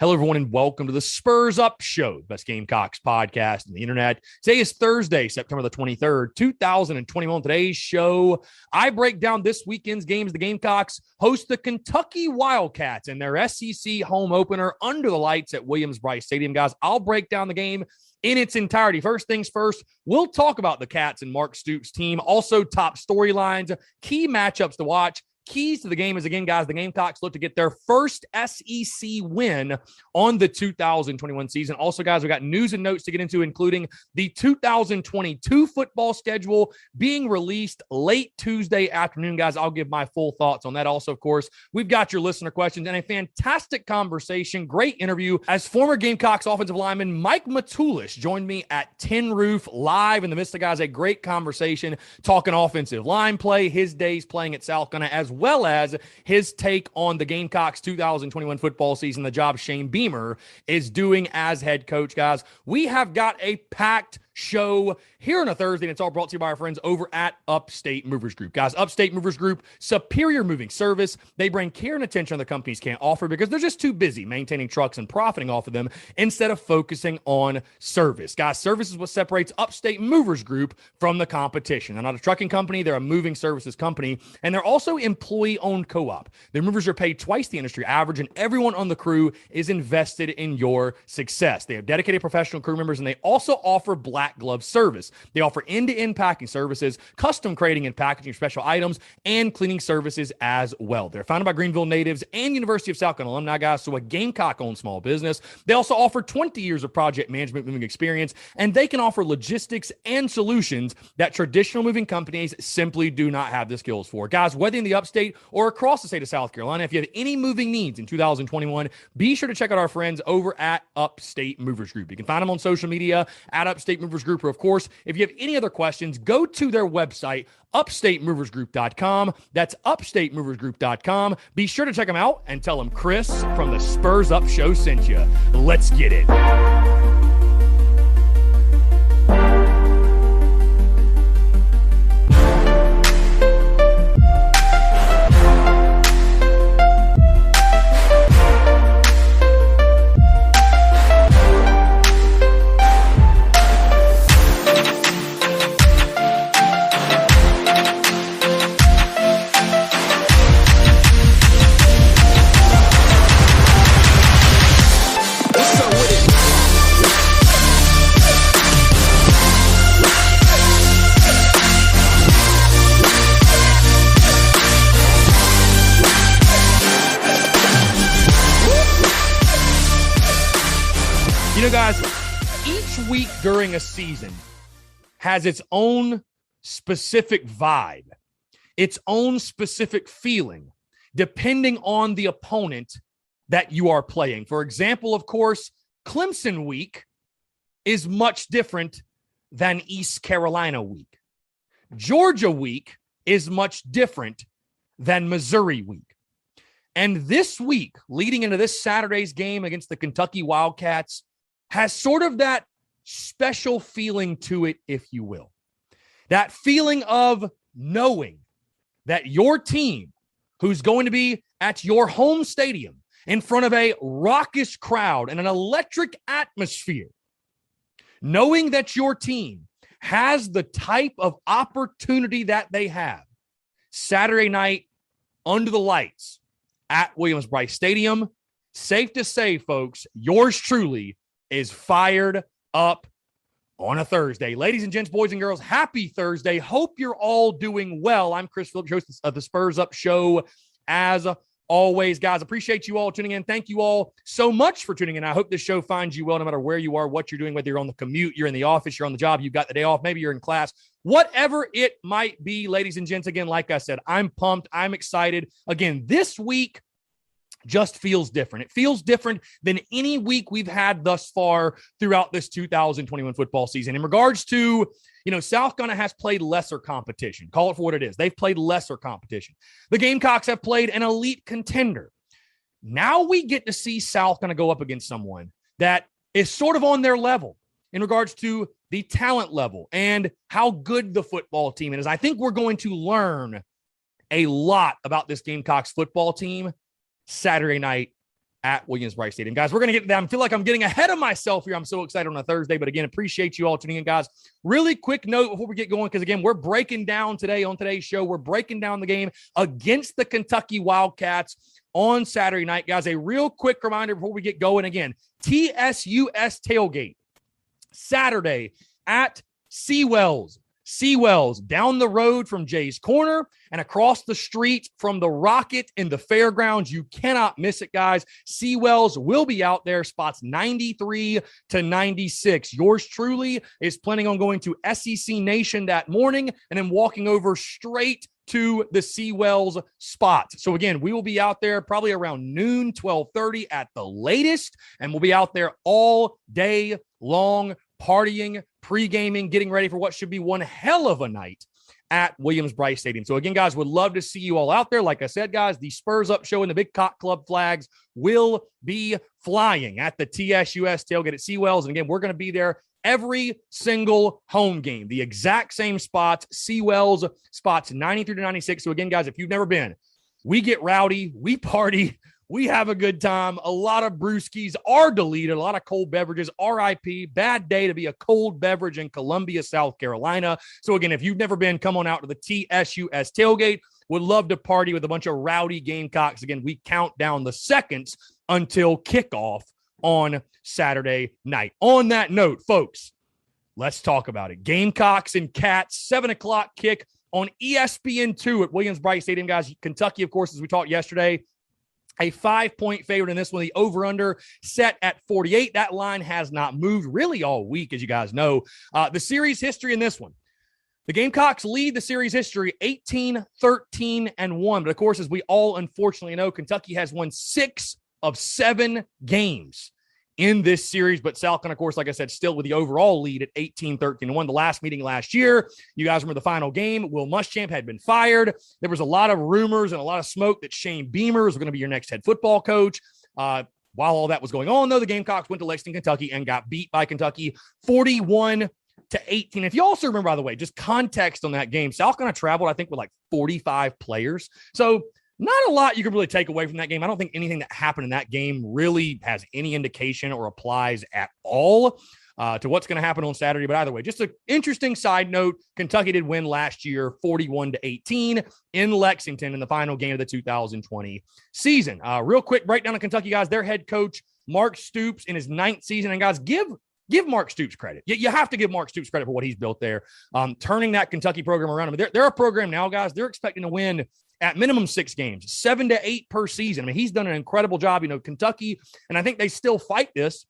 Hello, everyone, and welcome to the Spurs Up Show, best Gamecocks podcast on the internet. Today is Thursday, September the 23rd, 2021. Today's show, I break down this weekend's games. The Gamecocks host the Kentucky Wildcats in their SEC home opener under the lights at Williams-Brice Stadium. Guys, I'll break down the game in its entirety. First things first, we'll talk about the Cats and Mark Stoops' team, also top storylines, key matchups to watch. Keys to the game is, again, guys, the Gamecocks look to get their first SEC win on the 2021 season. Also, guys, we got news and notes to get into, including the 2022 football schedule being released late Tuesday afternoon. Guys, I'll give my full thoughts on that. Also, of course, we've got your listener questions and a fantastic conversation, great interview, as former Gamecocks offensive lineman Mike Matulis joined me at Tin Roof live in the midst of, guys, a great conversation talking offensive line play, his days playing at South Carolina, as well as his take on the Gamecocks 2021 football season, the job Shane Beamer is doing as head coach. Guys, we have got a packed show here on a Thursday, and it's all brought to you by our friends over at Upstate Movers Group. Guys, Upstate Movers Group, superior moving service. They bring care and attention other companies can't offer because they're just too busy maintaining trucks and profiting off of them instead of focusing on service. Guys, service is what separates Upstate Movers Group from the competition. They're not a trucking company. They're a moving services company, and they're also employee-owned co-op. Their movers are paid twice the industry average, and everyone on the crew is invested in your success. They have dedicated professional crew members, and they also offer black glove service. They offer end-to-end packing services, custom crating and packaging special items, and cleaning services as well. They're founded by Greenville natives and University of South Carolina alumni, guys, so a Gamecock-owned small business. They also offer 20 years of project management moving experience, and they can offer logistics and solutions that traditional moving companies simply do not have the skills for. Guys, whether in the Upstate or across the state of South Carolina, if you have any moving needs in 2021, be sure to check out our friends over at Upstate Movers Group. You can find them on social media at Upstate Movers Group, or of course, if you have any other questions, go to their website, upstatemoversgroup.com. That's upstatemoversgroup.com. Be sure to check them out and tell them Chris from the Spurs Up Show sent you. Let's get it. You know, guys, each week during a season has its own specific vibe, its own specific feeling, depending on the opponent that you are playing. For example, of course, Clemson week is much different than East Carolina week. Georgia week is much different than Missouri week. And this week, leading into this Saturday's game against the Kentucky Wildcats, has sort of that special feeling to it, if you will. That feeling of knowing that your team, who's going to be at your home stadium in front of a raucous crowd and an electric atmosphere, knowing that your team has the type of opportunity that they have Saturday night under the lights at Williams-Brice Stadium, safe to say, folks, yours truly is fired up on a Thursday. Ladies and gents, boys and girls, happy Thursday. Hope you're all doing well. I'm Chris Phillips, host of the Spurs Up Show. As always, guys, appreciate you all tuning in. Thank you all so much for tuning in. I hope this show finds you well, no matter where you are, what you're doing, whether you're on the commute, you're in the office, you're on the job, you've got the day off, maybe you're in class, whatever it might be. Ladies and gents, again, like I said, I'm pumped. I'm excited. Again, this week just feels different. It feels different than any week we've had thus far throughout this 2021 football season. In regards to, South Carolina has played lesser competition. Call it for what it is. They've played lesser competition. The Gamecocks have played an elite contender. Now we get to see South Carolina go up against someone that is sort of on their level in regards to the talent level and how good the football team is. I think we're going to learn a lot about this Gamecocks football team Saturday night at Williams-Brice Stadium. Guys, we're going to get to that. I feel like I'm getting ahead of myself here. I'm so excited on a Thursday, but again, appreciate you all tuning in, guys. Really quick note before we get going, because again, we're breaking down today on today's show. We're breaking down the game against the Kentucky Wildcats on Saturday night, guys. A real quick reminder before we get going. Again, TSUS tailgate Saturday at Seawells down the road from Jay's Corner and across the street from the Rocket in the fairgrounds. You cannot miss it, guys. Seawells will be out there, spots 93 to 96. Yours truly is planning on going to SEC Nation that morning and then walking over straight to the Seawells spot. So again, we will be out there probably around noon, 12:30 at the latest, and we'll be out there all day long, partying, pre-gaming, getting ready for what should be one hell of a night at Williams-Brice Stadium. So again, guys, would love to see you all out there. Like I said, guys, the Spurs Up show and the Big Cock Club flags will be flying at the TSUS tailgate at Seawells. And again, we're going to be there every single home game, the exact same spots. Seawells spots 93 to 96. So again, guys, if you've never been, we get rowdy, we party, we have a good time. A lot of brewskis are deleted, a lot of cold beverages. RIP, bad day to be a cold beverage in Columbia, South Carolina. So again, if you've never been, come on out to the TSUS tailgate. Would love to party with a bunch of rowdy Gamecocks. Again, we count down the seconds until kickoff on Saturday night. On that note, folks, let's talk about it. Gamecocks and Cats, 7 o'clock kick on ESPN2 at Williams-Brice Stadium, guys. Kentucky, of course, as we talked yesterday, a 5-point favorite in this one. The over-under set at 48. That line has not moved really all week, as you guys know. The series history in this one. The Gamecocks lead the series history 18-13-1. But, of course, as we all unfortunately know, Kentucky has won 6 of 7 games in this series. But Salcon, of course, like I said, still with the overall lead at 18-13-1. The last meeting last year, you guys remember the final game, Will Muschamp had been fired. There was a lot of rumors and a lot of smoke that Shane Beamer was going to be your next head football coach. While all that was going on, though, the Gamecocks went to Lexington, Kentucky, and got beat by Kentucky 41-18. If you also remember, by the way, just context on that game, South Carolina traveled, I think, with like 45 players. So not a lot you can really take away from that game. I don't think anything that happened in that game really has any indication or applies at all to what's going to happen on Saturday. But either way, just an interesting side note, Kentucky did win last year 41-18 in Lexington in the final game of the 2020 season. Real quick breakdown of Kentucky, guys. Their head coach, Mark Stoops, in his 9th season. And guys, give Mark Stoops credit. You have to give Mark Stoops credit for what he's built there, turning that Kentucky program around. I mean, they're a program now, guys. They're expecting to win at minimum 6 games, 7 to 8 per season. I mean, he's done an incredible job. You know, Kentucky, and I think they still fight this.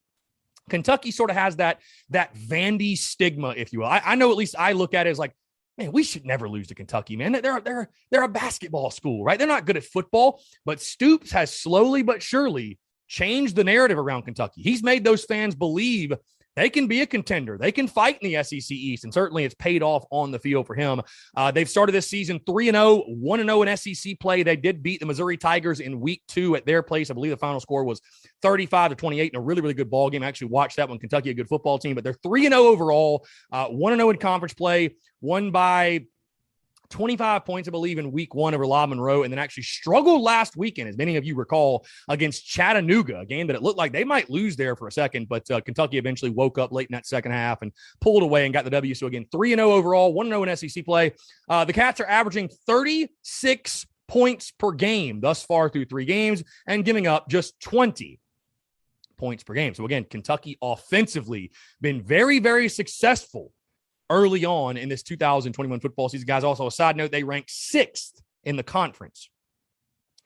Kentucky sort of has that Vandy stigma, if you will. I know, at least I look at it as like, man, we should never lose to Kentucky, man. They're a basketball school, right? They're not good at football, but Stoops has slowly but surely changed the narrative around Kentucky. He's made those fans believe they can be a contender. They can fight in the SEC East, and certainly it's paid off on the field for him. They've started this season 3-0, 1-0 in SEC play. They did beat the Missouri Tigers in week 2 at their place. I believe the final score was 35-28 in a really, really good ball game. I actually watched that one. Kentucky, a good football team, but they're 3-0 overall, 1-0 in conference play, won by 25 points, I believe, in week 1 over La Monroe, and then actually struggled last weekend, as many of you recall, against Chattanooga, a game that it looked like they might lose there for a second, but Kentucky eventually woke up late in that second half and pulled away and got the W. So again, 3-0 overall, 1-0 in SEC play. The Cats are averaging 36 points per game thus far through 3 games and giving up just 20 points per game. So again, Kentucky offensively been very, very successful early on in this 2021 football season. Guys, also a side note, they ranked 6th in the conference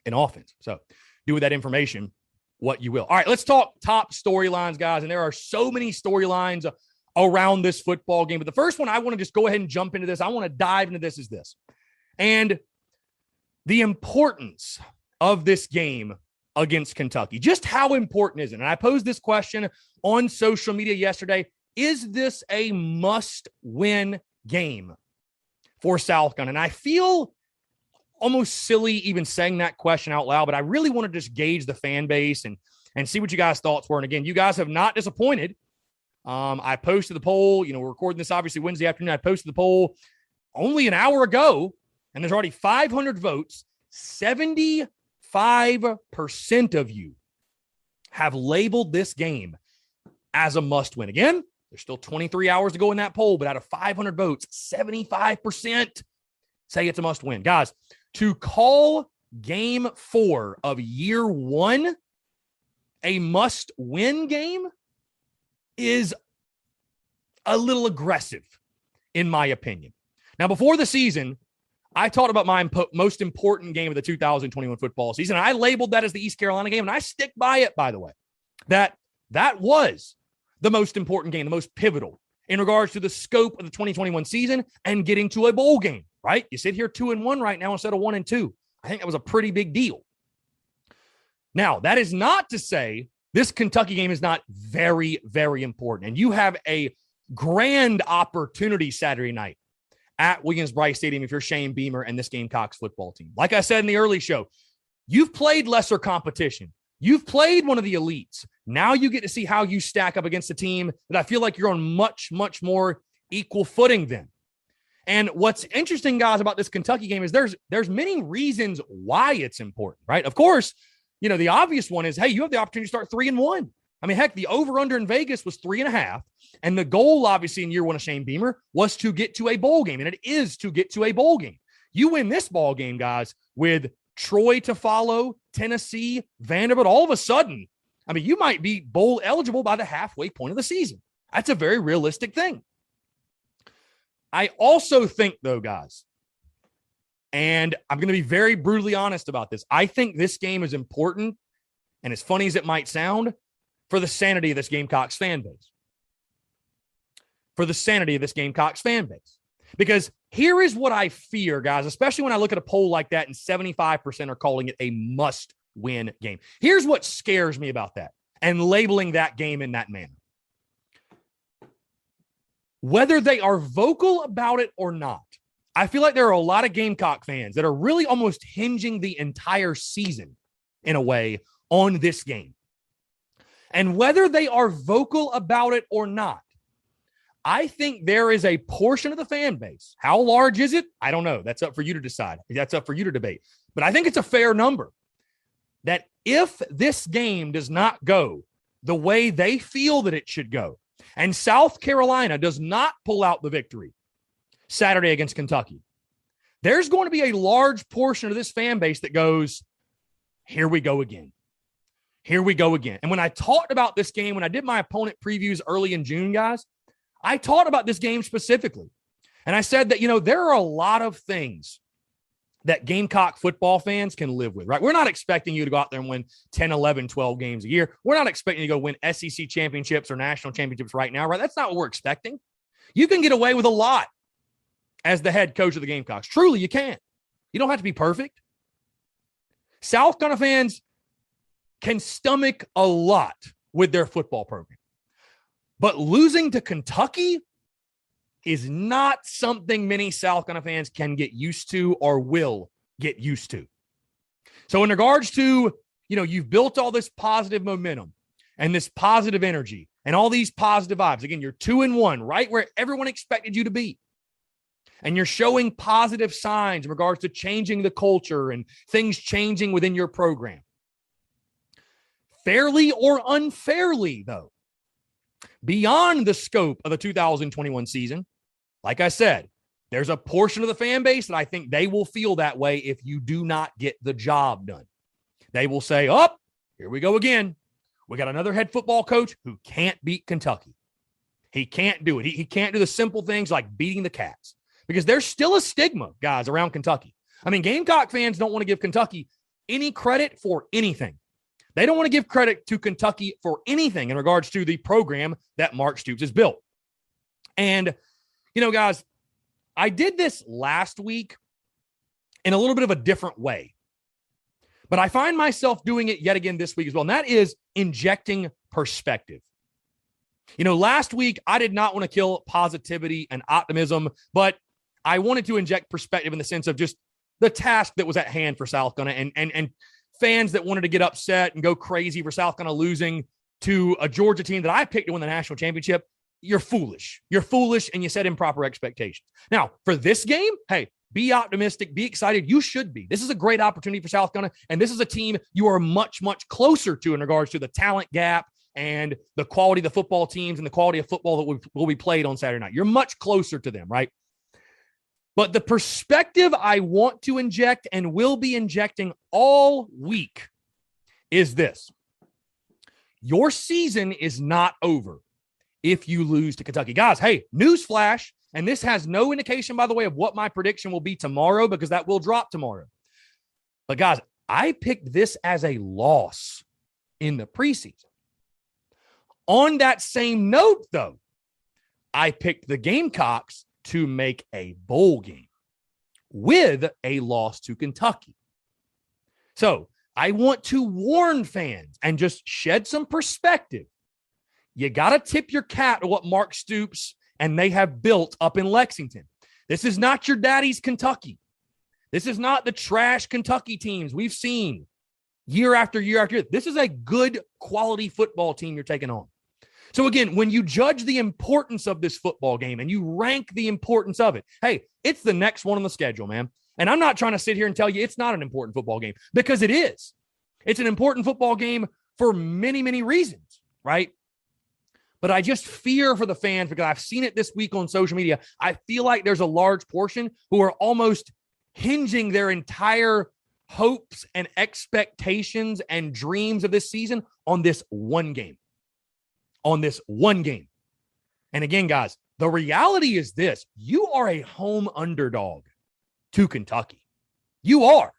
in offense. So do with that information what you will. All right, let's talk top storylines, guys. And there are so many storylines around this football game. But the first one I want to just go ahead and jump into this. I want to dive into this is this. And the importance of this game against Kentucky. Just how important is it? And I posed this question on social media yesterday. Is this a must-win game for South Carolina? And I feel almost silly even saying that question out loud, but I really want to just gauge the fan base and see what you guys' thoughts were. And again, you guys have not disappointed. I posted the poll. You know, we're recording this obviously Wednesday afternoon. I posted the poll only an hour ago, and there's already 500 votes. 75% of you have labeled this game as a must-win. Again, there's still 23 hours to go in that poll, but out of 500 votes, 75% say it's a must-win. Guys, to call game 4 of year 1 a must-win game is a little aggressive, in my opinion. Now, before the season, I talked about my most important game of the 2021 football season. I labeled that as the East Carolina game, and I stick by it, by the way. That was the most important game, the most pivotal in regards to the scope of the 2021 season and getting to a bowl game, right? You sit here 2-1 right now instead of 1-2. I think that was a pretty big deal. Now, that is not to say this Kentucky game is not very, very important. And you have a grand opportunity Saturday night at Williams-Brice Stadium if you're Shane Beamer and this Gamecocks football team. Like I said in the early show, you've played lesser competition. You've played one of the elites. Now you get to see how you stack up against a team that I feel like you're on much, much more equal footing than. And what's interesting, guys, about this Kentucky game is there's many reasons why it's important, right? Of course, you know, the obvious one is, hey, you have the opportunity to start 3-1. I mean, heck, the over-under in Vegas was 3.5. And the goal, obviously, in year 1 of Shane Beamer was to get to a bowl game. And it is to get to a bowl game. You win this ball game, guys, with Troy to follow, Tennessee, Vanderbilt, all of a sudden, I mean, you might be bowl eligible by the halfway point of the season. That's a very realistic thing. I also think, though, guys, and I'm going to be very brutally honest about this, I think this game is important, and as funny as it might sound, for the sanity of this Gamecocks fan base. For the sanity of this Gamecocks fan base. Because here is what I fear, guys, especially when I look at a poll like that and 75% are calling it a must-win game. Here's what scares me about that and labeling that game in that manner. Whether they are vocal about it or not, I feel like there are a lot of Gamecock fans that are really almost hinging the entire season, in a way, on this game. And whether they are vocal about it or not, I think there is a portion of the fan base. How large is it? I don't know. That's up for you to decide. That's up for you to debate. But I think it's a fair number that if this game does not go the way they feel that it should go, and South Carolina does not pull out the victory Saturday against Kentucky, there's going to be a large portion of this fan base that goes, here we go again. Here we go again. And when I talked about this game, when I did my opponent previews early in June, guys, I talked about this game specifically. And I said that, you know, there are a lot of things that Gamecock football fans can live with, right? We're not expecting you to go out there and win 10, 11, 12 games a year. We're not expecting you to go win SEC championships or national championships right now, right? That's not what we're expecting. You can get away with a lot as the head coach of the Gamecocks. Truly, you can. You don't have to be perfect. South Carolina fans can stomach a lot with their football program. But losing to Kentucky is not something many South Carolina fans can get used to or will get used to. So in regards to, you know, you've built all this positive momentum and this positive energy and all these positive vibes. Again, you're 2-1, right where everyone expected you to be. And you're showing positive signs in regards to changing the culture and things changing within your program. Fairly or unfairly, though, beyond the scope of the 2021 season, like I said, there's a portion of the fan base that I think they will feel that way if you do not get the job done. They will say, oh, here we go again. We got another head football coach who can't beat Kentucky. He can't do it. He can't do the simple things like beating the Cats because there's still a stigma, guys, around Kentucky. I mean, Gamecock fans don't want to give Kentucky any credit for anything. They don't want to give credit to Kentucky for anything in regards to the program that Mark Stoops has built. And, you know, guys, I did this last week in a little bit of a different way, but I find myself doing it yet again this week as well. And that is injecting perspective. You know, last week, I did not want to kill positivity and optimism, but I wanted to inject perspective in the sense of just the task that was at hand for South Carolina and fans that wanted to get upset and go crazy for South Carolina losing to a Georgia team that I picked to win the national championship. You're foolish. You're foolish, and you set improper expectations. Now, for this game, hey, be optimistic, be excited. You should be. This is a great opportunity for South Carolina, and this is a team you are much, much closer to in regards to the talent gap and the quality of the football teams and the quality of football that will be played on Saturday night. You're much closer to them, right? But the perspective I want to inject and will be injecting all week is this. Your season is not over if you lose to Kentucky. Guys, hey, newsflash, and this has no indication, by the way, of what my prediction will be tomorrow because that will drop tomorrow. But guys, I picked this as a loss in the preseason. On that same note, though, I picked the Gamecocks to make a bowl game with a loss to Kentucky. So I want to warn fans and just shed some perspective. You got to tip your cap to what Mark Stoops and they have built up in Lexington. This is not your daddy's Kentucky. This is not the trash Kentucky teams we've seen year after year after year. This is a good quality football team you're taking on. So again, when you judge the importance of this football game and you rank the importance of it, hey, it's the next one on the schedule, man. And I'm not trying to sit here and tell you it's not an important football game because it is. It's an important football game for many, many reasons, right? But I just fear for the fans because I've seen it this week on social media. I feel like there's a large portion who are almost hinging their entire hopes and expectations and dreams of this season on this one game. And again, guys, the reality is this. You are a home underdog to Kentucky. You are.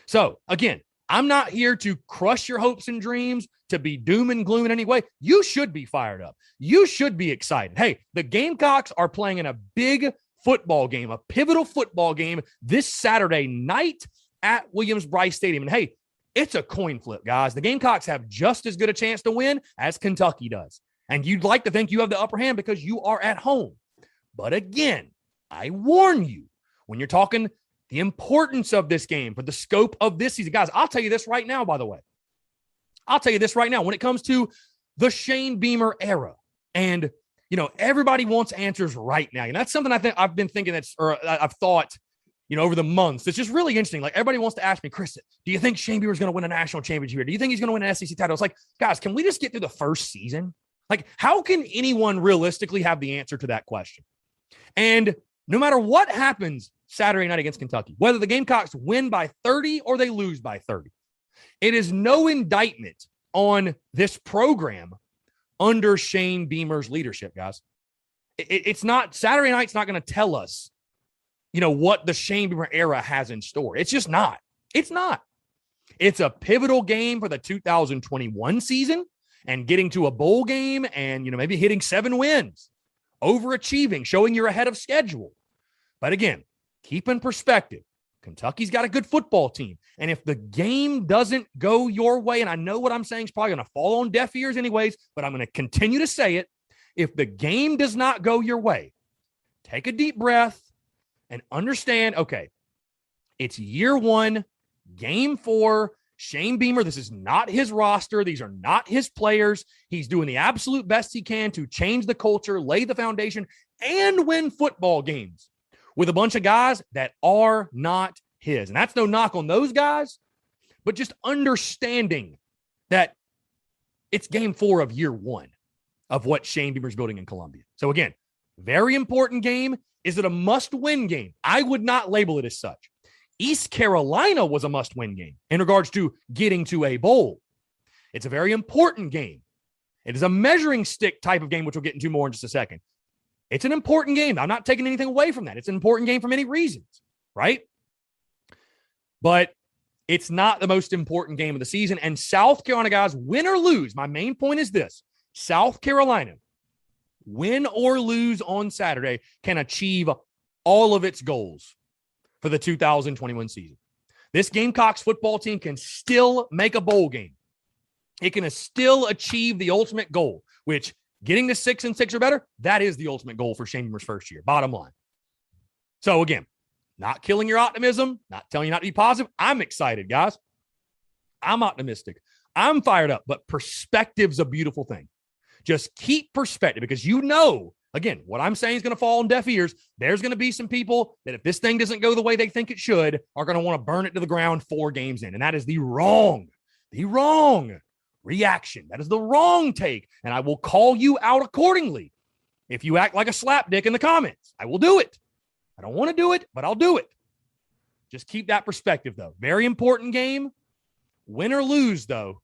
So again, I'm not here to crush your hopes and dreams, to be doom and gloom in any way. You should be fired up. You should be excited. Hey, the Gamecocks are playing in a big football game, a pivotal football game this Saturday night at Williams-Brice Stadium. And hey, it's a coin flip, guys. The Gamecocks have just as good a chance to win as Kentucky does. And you'd like to think you have the upper hand because you are at home. But again, I warn you, when you're talking the importance of this game for the scope of this season, guys, I'll tell you this right now, by the way. I'll tell you this right now. When it comes to the Shane Beamer era, and, everybody wants answers right now. And that's something I've been thinking I've thought, over the months. It's just really interesting. Like, everybody wants to ask me, Chris, do you think Shane Beamer's going to win a national championship here? Do you think he's going to win an SEC title? It's like, guys, can we just get through the first season? Like, how can anyone realistically have the answer to that question? And no matter what happens Saturday night against Kentucky, whether the Gamecocks win by 30 or they lose by 30, it is no indictment on this program under Shane Beamer's leadership, guys. It's not, Saturday night's not going to tell us, what the Shane Beamer era has in store. It's just not. It's not. It's a pivotal game for the 2021 season and getting to a bowl game and, maybe hitting 7 wins, overachieving, showing you're ahead of schedule. But again, keep in perspective, Kentucky's got a good football team. And if the game doesn't go your way, and I know what I'm saying is probably going to fall on deaf ears anyways, but I'm going to continue to say it. If the game does not go your way, take a deep breath and understand, okay, it's year 1, game 4, Shane Beamer, this is not his roster. These are not his players. He's doing the absolute best he can to change the culture, lay the foundation, and win football games with a bunch of guys that are not his. And that's no knock on those guys, but just understanding that it's game 4 of year 1 of what Shane Beamer's building in Columbia. So again, very important game. Is it a must-win game? I would not label it as such. East Carolina was a must-win game in regards to getting to a bowl. It's a very important game. It is a measuring stick type of game, which we'll get into more in just a second. It's an important game. I'm not taking anything away from that. It's an important game for many reasons, right? But it's not the most important game of the season. And South Carolina, guys, win or lose, my main point is this. South Carolina, win or lose on Saturday, can achieve all of its goals for the 2021 season. This Gamecocks football team can still make a bowl game. It can still achieve the ultimate goal, which getting to 6-6 or better, that is the ultimate goal for Shane Beamer's first year, bottom line. So again, not killing your optimism, not telling you not to be positive. I'm excited, guys. I'm optimistic. I'm fired up, but perspective's a beautiful thing. Just keep perspective because Again, what I'm saying is going to fall on deaf ears. There's going to be some people that if this thing doesn't go the way they think it should, are going to want to burn it to the ground 4 games in. And that is the wrong reaction. That is the wrong take. And I will call you out accordingly. If you act like a slapdick in the comments, I will do it. I don't want to do it, but I'll do it. Just keep that perspective, though. Very important game. Win or lose, though,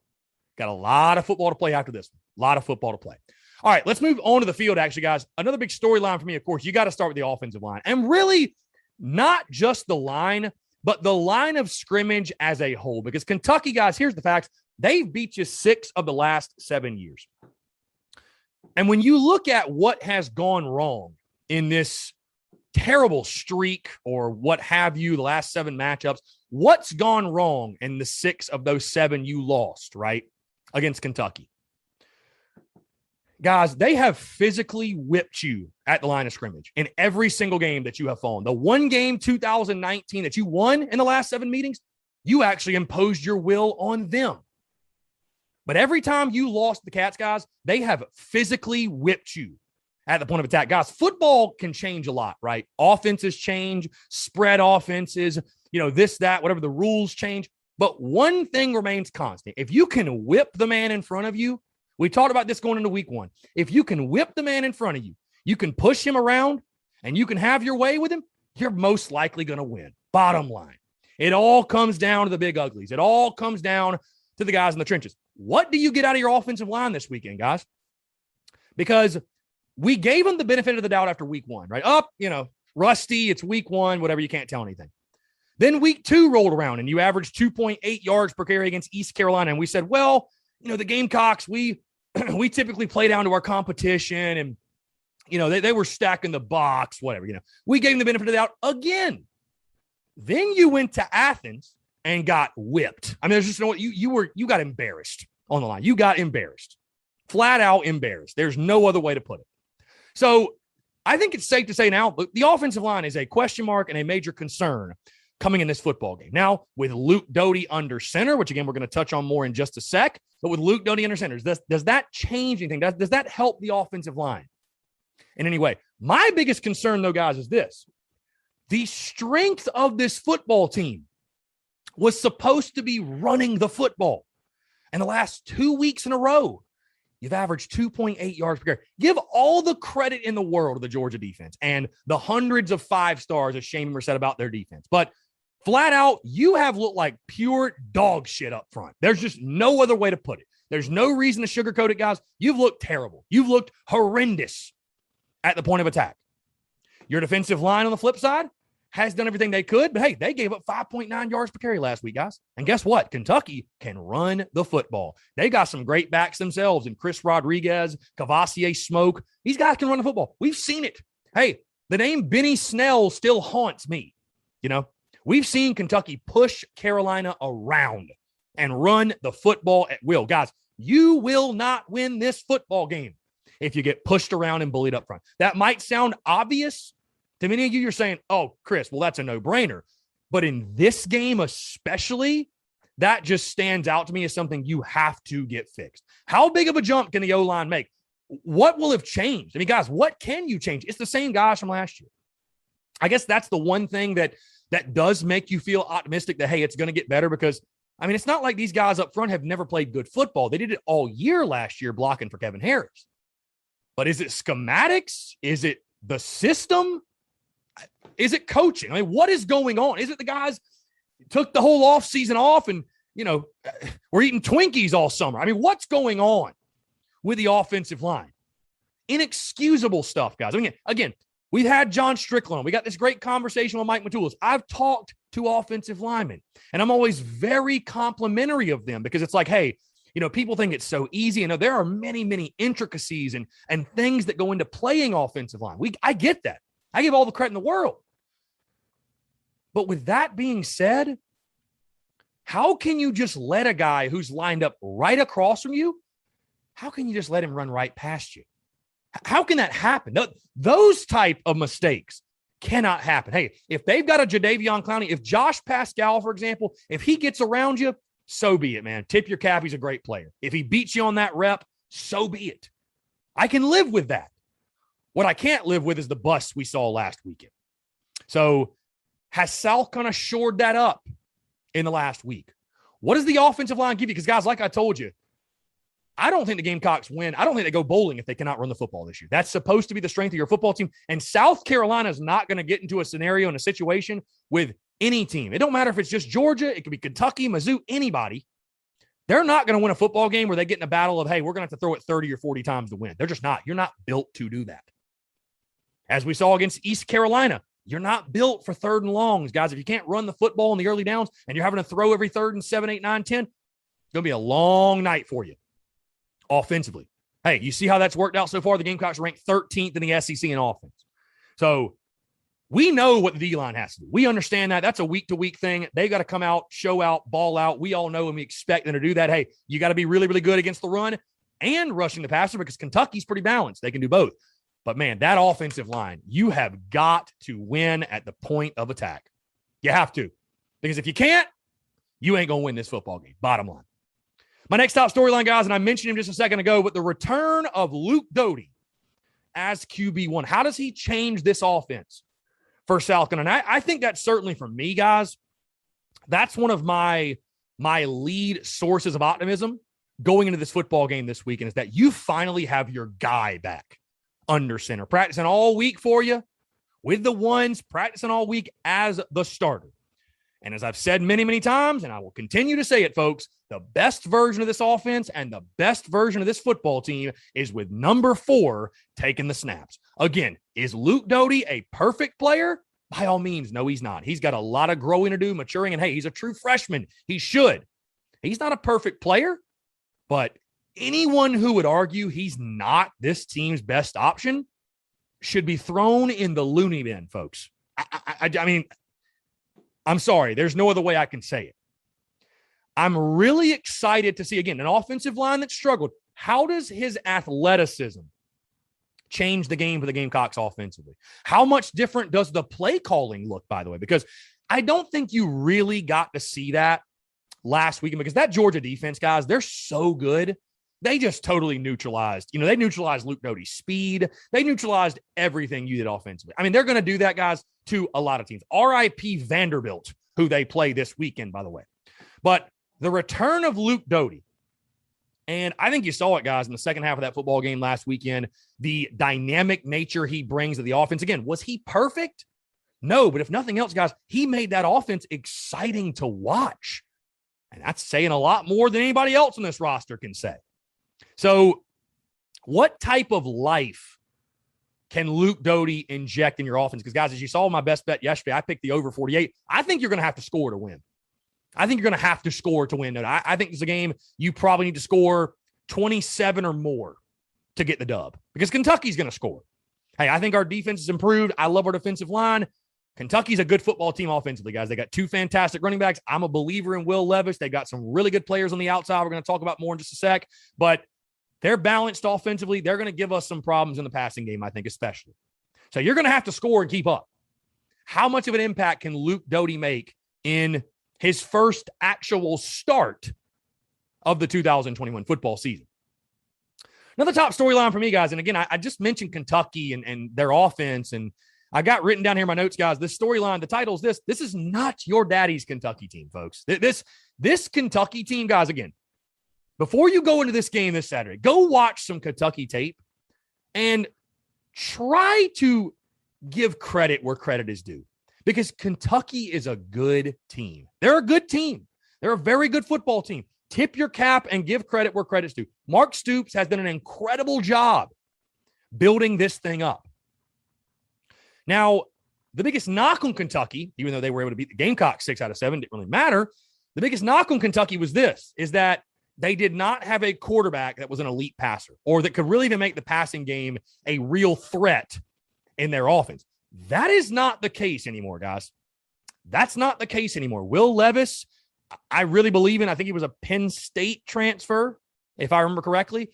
got a lot of football to play after this one. A lot of football to play. All right, let's move on to the field, actually, guys. Another big storyline for me, of course, you got to start with the offensive line. And really, not just the line, but the line of scrimmage as a whole. Because Kentucky, guys, here's the facts. They've beat you 6 of the last 7 years. And when you look at what has gone wrong in this terrible streak or what have you, the last 7 matchups, what's gone wrong in the 6 of those 7 you lost, right, against Kentucky? Guys, they have physically whipped you at the line of scrimmage in every single game that you have fallen. The one game, 2019, that you won in the last 7 meetings, you actually imposed your will on them. But every time you lost the Cats, guys, they have physically whipped you at the point of attack. Guys, football can change a lot, right? Offenses change, spread offenses, this, that, whatever, the rules change. But one thing remains constant. If you can whip the man in front of you, we talked about this going into week 1. If you can whip the man in front of you, you can push him around and you can have your way with him, you're most likely going to win. Bottom line. It all comes down to the big uglies. It all comes down to the guys in the trenches. What do you get out of your offensive line this weekend, guys? Because we gave them the benefit of the doubt after week 1, right? Rusty, it's week 1, whatever, you can't tell anything. Then week 2 rolled around and you averaged 2.8 yards per carry against East Carolina. And we said, well, the Gamecocks, we typically play down to our competition and, they were stacking the box, whatever, We gave them the benefit of the doubt again. Then you went to Athens and got whipped. I mean, there's just you got embarrassed on the line. You got embarrassed. Flat out embarrassed. There's no other way to put it. So I think it's safe to say now, the offensive line is a question mark and a major concern coming in this football game. Now, with Luke Doty under center, which again, we're going to touch on more in just a sec, but with Luke Doty under center, does that change anything? Does that help the offensive line in any way? My biggest concern, though, guys, is this. The strength of this football team was supposed to be running the football. And the last 2 weeks in a row, you've averaged 2.8 yards per carry. Give all the credit in the world to the Georgia defense and the hundreds of 5 stars, as Shane said about their defense. But flat out, you have looked like pure dog shit up front. There's just no other way to put it. There's no reason to sugarcoat it, guys. You've looked terrible. You've looked horrendous at the point of attack. Your defensive line on the flip side has done everything they could, but hey, they gave up 5.9 yards per carry last week, guys. And guess what? Kentucky can run the football. They got some great backs themselves, and Chris Rodriguez, Cavassier Smoke. These guys can run the football. We've seen it. Hey, the name Benny Snell still haunts me. We've seen Kentucky push Carolina around and run the football at will. Guys, you will not win this football game if you get pushed around and bullied up front. That might sound obvious to many of you. You're saying, oh, Chris, well, that's a no-brainer. But in this game especially, that just stands out to me as something you have to get fixed. How big of a jump can the O-line make? What will have changed? I mean, guys, what can you change? It's the same guys from last year. I guess that's the one thing that does make you feel optimistic that, hey, it's going to get better because, I mean, it's not like these guys up front have never played good football. They did it all year last year blocking for Kevin Harris. But is it schematics? Is it the system? Is it coaching? I mean, what is going on? Is it the guys took the whole offseason off and, we're eating Twinkies all summer? I mean, what's going on with the offensive line? Inexcusable stuff, guys. I mean, again, we've had John Strickland. We got this great conversation with Mike Matulis. I've talked to offensive linemen, and I'm always very complimentary of them because it's like, hey, people think it's so easy. There are many, many intricacies and things that go into playing offensive line. I get that. I give all the credit in the world. But with that being said, how can you just let a guy who's lined up right across from you, how can you just let him run right past you? How can that happen? Those type of mistakes cannot happen. Hey, if they've got a Jadeveon Clowney, if Josh Pascal, for example, if he gets around you, so be it, man. Tip your cap. He's a great player. If he beats you on that rep, so be it. I can live with that. What I can't live with is the bust we saw last weekend. So has South kind of shored that up in the last week? What does the offensive line give you? Because, guys, like I told you, I don't think the Gamecocks win. I don't think they go bowling if they cannot run the football this year. That's supposed to be the strength of your football team. And South Carolina is not going to get into a scenario and a situation with any team. It don't matter if it's just Georgia. It could be Kentucky, Mizzou, anybody. They're not going to win a football game where they get in a battle of, hey, we're going to have to throw it 30 or 40 times to win. They're just not. You're not built to do that. As we saw against East Carolina, you're not built for third and longs, guys. If you can't run the football in the early downs and you're having to throw every third and 7, 8, 9, 10, it's going to be a long night for you offensively. Hey, you see how that's worked out so far? The Gamecocks are ranked 13th in the SEC in offense. So we know what the D-line has to do. We understand that. That's a week-to-week thing. They got to come out, show out, ball out. We all know and we expect them to do that. Hey, you got to be really, really good against the run and rushing the passer because Kentucky's pretty balanced. They can do both. But, man, that offensive line, you have got to win at the point of attack. You have to. Because if you can't, you ain't going to win this football game. Bottom line. My next top storyline, guys, and I mentioned him just a second ago, but the return of Luke Doty as QB1. How does he change this offense for South Carolina? I think that's certainly for me, guys. That's one of my lead sources of optimism going into this football game this weekend is that you finally have your guy back under center, practicing all week for you with the ones, practicing all week as the starter. And as I've said many, many times, and I will continue to say it, folks, the best version of this offense and the best version of this football team is with number 4 taking the snaps. Again, is Luke Doty a perfect player? By all means, no, he's not. He's got a lot of growing to do, maturing, and hey, he's a true freshman. He should. He's not a perfect player, but anyone who would argue he's not this team's best option should be thrown in the loony bin, folks. I mean, I'm sorry. There's no other way I can say it. I'm really excited to see, again, an offensive line that struggled. How does his athleticism change the game for the Gamecocks offensively? How much different does the play calling look, by the way? Because I don't think you really got to see that last weekend because that Georgia defense, guys, they're so good. They just totally neutralized. They neutralized Luke Doty's speed. They neutralized everything you did offensively. I mean, they're going to do that, guys, to a lot of teams. R.I.P. Vanderbilt, who they play this weekend, by the way. But the return of Luke Doty, and I think you saw it, guys, in the second half of that football game last weekend, the dynamic nature he brings to the offense. Again, was he perfect? No, but if nothing else, guys, he made that offense exciting to watch. And that's saying a lot more than anybody else on this roster can say. So what type of life can Luke Doty inject in your offense? Because, guys, as you saw my best bet yesterday, I picked the over 48. I think you're going to have to score to win. I think you're going to have to score to win. I think it's a game you probably need to score 27 or more to get the dub because Kentucky's going to score. Hey, I think our defense has improved. I love our defensive line. Kentucky's a good football team offensively, guys. They got 2 fantastic running backs. I'm a believer in Will Levis. They got some really good players on the outside. We're going to talk about more in just a sec. But they're balanced offensively. They're going to give us some problems in the passing game, I think, especially. So you're going to have to score and keep up. How much of an impact can Luke Doty make in his first actual start of the 2021 football season? Another top storyline for me, guys, and again, I just mentioned Kentucky and their offense, and I got written down here in my notes, guys, this storyline, the title is this. This is not your daddy's Kentucky team, folks. This Kentucky team, guys, again, before you go into this game this Saturday, go watch some Kentucky tape and try to give credit where credit is due because Kentucky is a good team. They're a good team. They're a very good football team. Tip your cap and give credit where credit's due. Mark Stoops has done an incredible job building this thing up. Now, the biggest knock on Kentucky, even though they were able to beat the Gamecocks 6 out of 7, didn't really matter. The biggest knock on Kentucky was this, is that they did not have a quarterback that was an elite passer or that could really even make the passing game a real threat in their offense. That is not the case anymore, guys. That's not the case anymore. Will Levis, I really believe in. I think he was a Penn State transfer, if I remember correctly.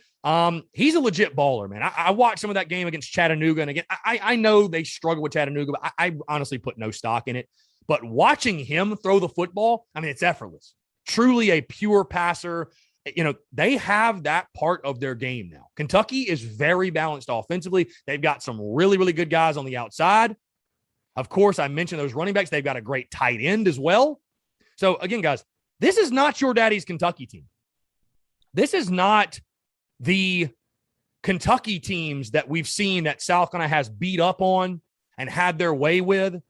He's a legit baller, man. I watched some of that game against Chattanooga. And again, I know they struggle with Chattanooga, but I honestly put no stock in it. But watching him throw the football, I mean, it's effortless. Truly a pure passer. they have that part of their game now. Kentucky is very balanced offensively. They've got some really, really good guys on the outside. Of course, I mentioned those running backs. They've got a great tight end as well. So again, guys, this is not your daddy's Kentucky team. This is not the Kentucky teams that we've seen that South Carolina has beat up on and had their way with.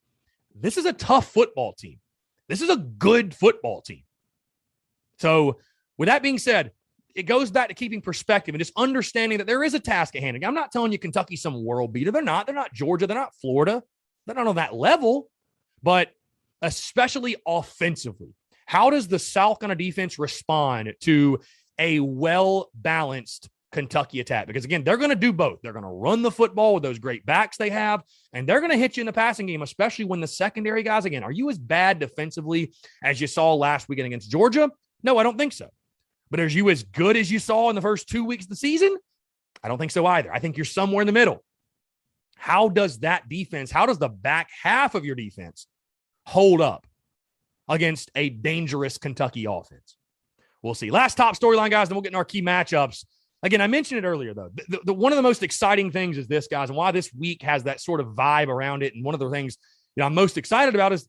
This is a tough football team. This is a good football team. So with that being said, it goes back to keeping perspective and just understanding that there is a task at hand. I'm not telling you Kentucky's some world beater. They're not. They're not Georgia. They're not Florida. They're not on that level. But especially offensively, how does the South Carolina defense respond to a well-balanced Kentucky attack? Because, again, they're going to do both. They're going to run the football with those great backs they have, and they're going to hit you in the passing game, especially when the secondary guys, again, are you as bad defensively as you saw last weekend against Georgia? No, I don't think so. But are you as good as you saw in the first 2 weeks of the season? I don't think so either. I think you're somewhere in the middle. How does that defense, how does the back half of your defense hold up against a dangerous Kentucky offense? We'll see. Last top storyline, guys, then we'll get into our key matchups. Again, I mentioned it earlier, though. The one of the most exciting things is this, guys, and why this week has that sort of vibe around it. And one of the things I'm most excited about is,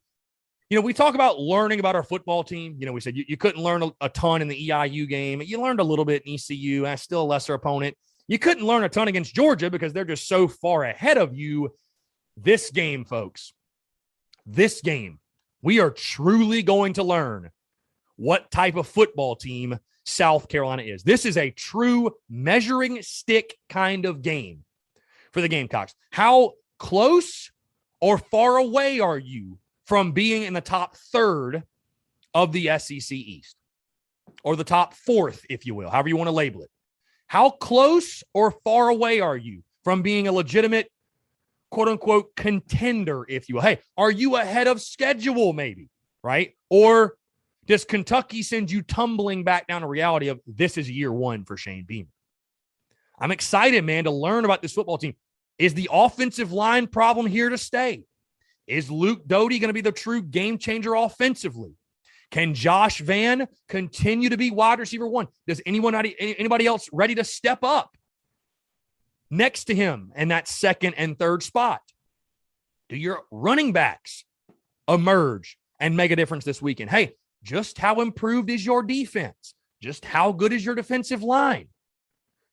we talk about learning about our football team. We said you couldn't learn a ton in the EIU game. You learned a little bit in ECU, and still a lesser opponent. You couldn't learn a ton against Georgia because they're just so far ahead of you. This game, folks, this game, we are truly going to learn what type of football team South Carolina is. This is a true measuring stick kind of game for the Gamecocks. How close or far away are you from being in the top third of the SEC East, or the top fourth, if you will, however you want to label it? How close or far away are you from being a legitimate, quote unquote, contender, if you will? Hey, are you ahead of schedule maybe, right? Or does Kentucky send you tumbling back down to reality of this is year one for Shane Beamer? I'm excited, man, to learn about this football team. Is the offensive line problem here to stay? Is Luke Doty going to be the true game changer offensively? Can Josh Vann continue to be wide receiver one? Does anybody else ready to step up next to him in that second and third spot? Do your running backs emerge and make a difference this weekend? Hey, just how improved is your defense? Just how good is your defensive line?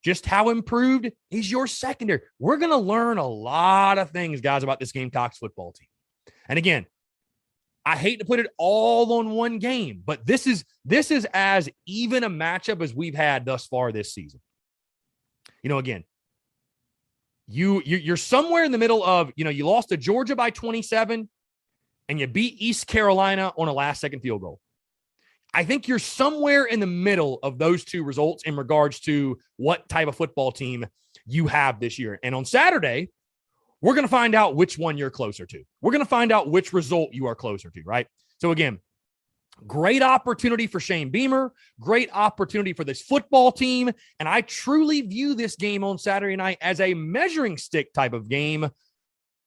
Just how improved is your secondary? We're going to learn a lot of things, guys, about this Gamecocks football team. And again, I hate to put it all on one game, but this is as even a matchup as we've had thus far this season. Again, you're somewhere in the middle of, you lost to Georgia by 27 and you beat East Carolina on a last-second field goal. I think you're somewhere in the middle of those two results in regards to what type of football team you have this year. And on Saturday, we're going to find out which one you're closer to. We're going to find out which result you are closer to, right? So again, great opportunity for Shane Beamer, great opportunity for this football team. And I truly view this game on Saturday night as a measuring stick type of game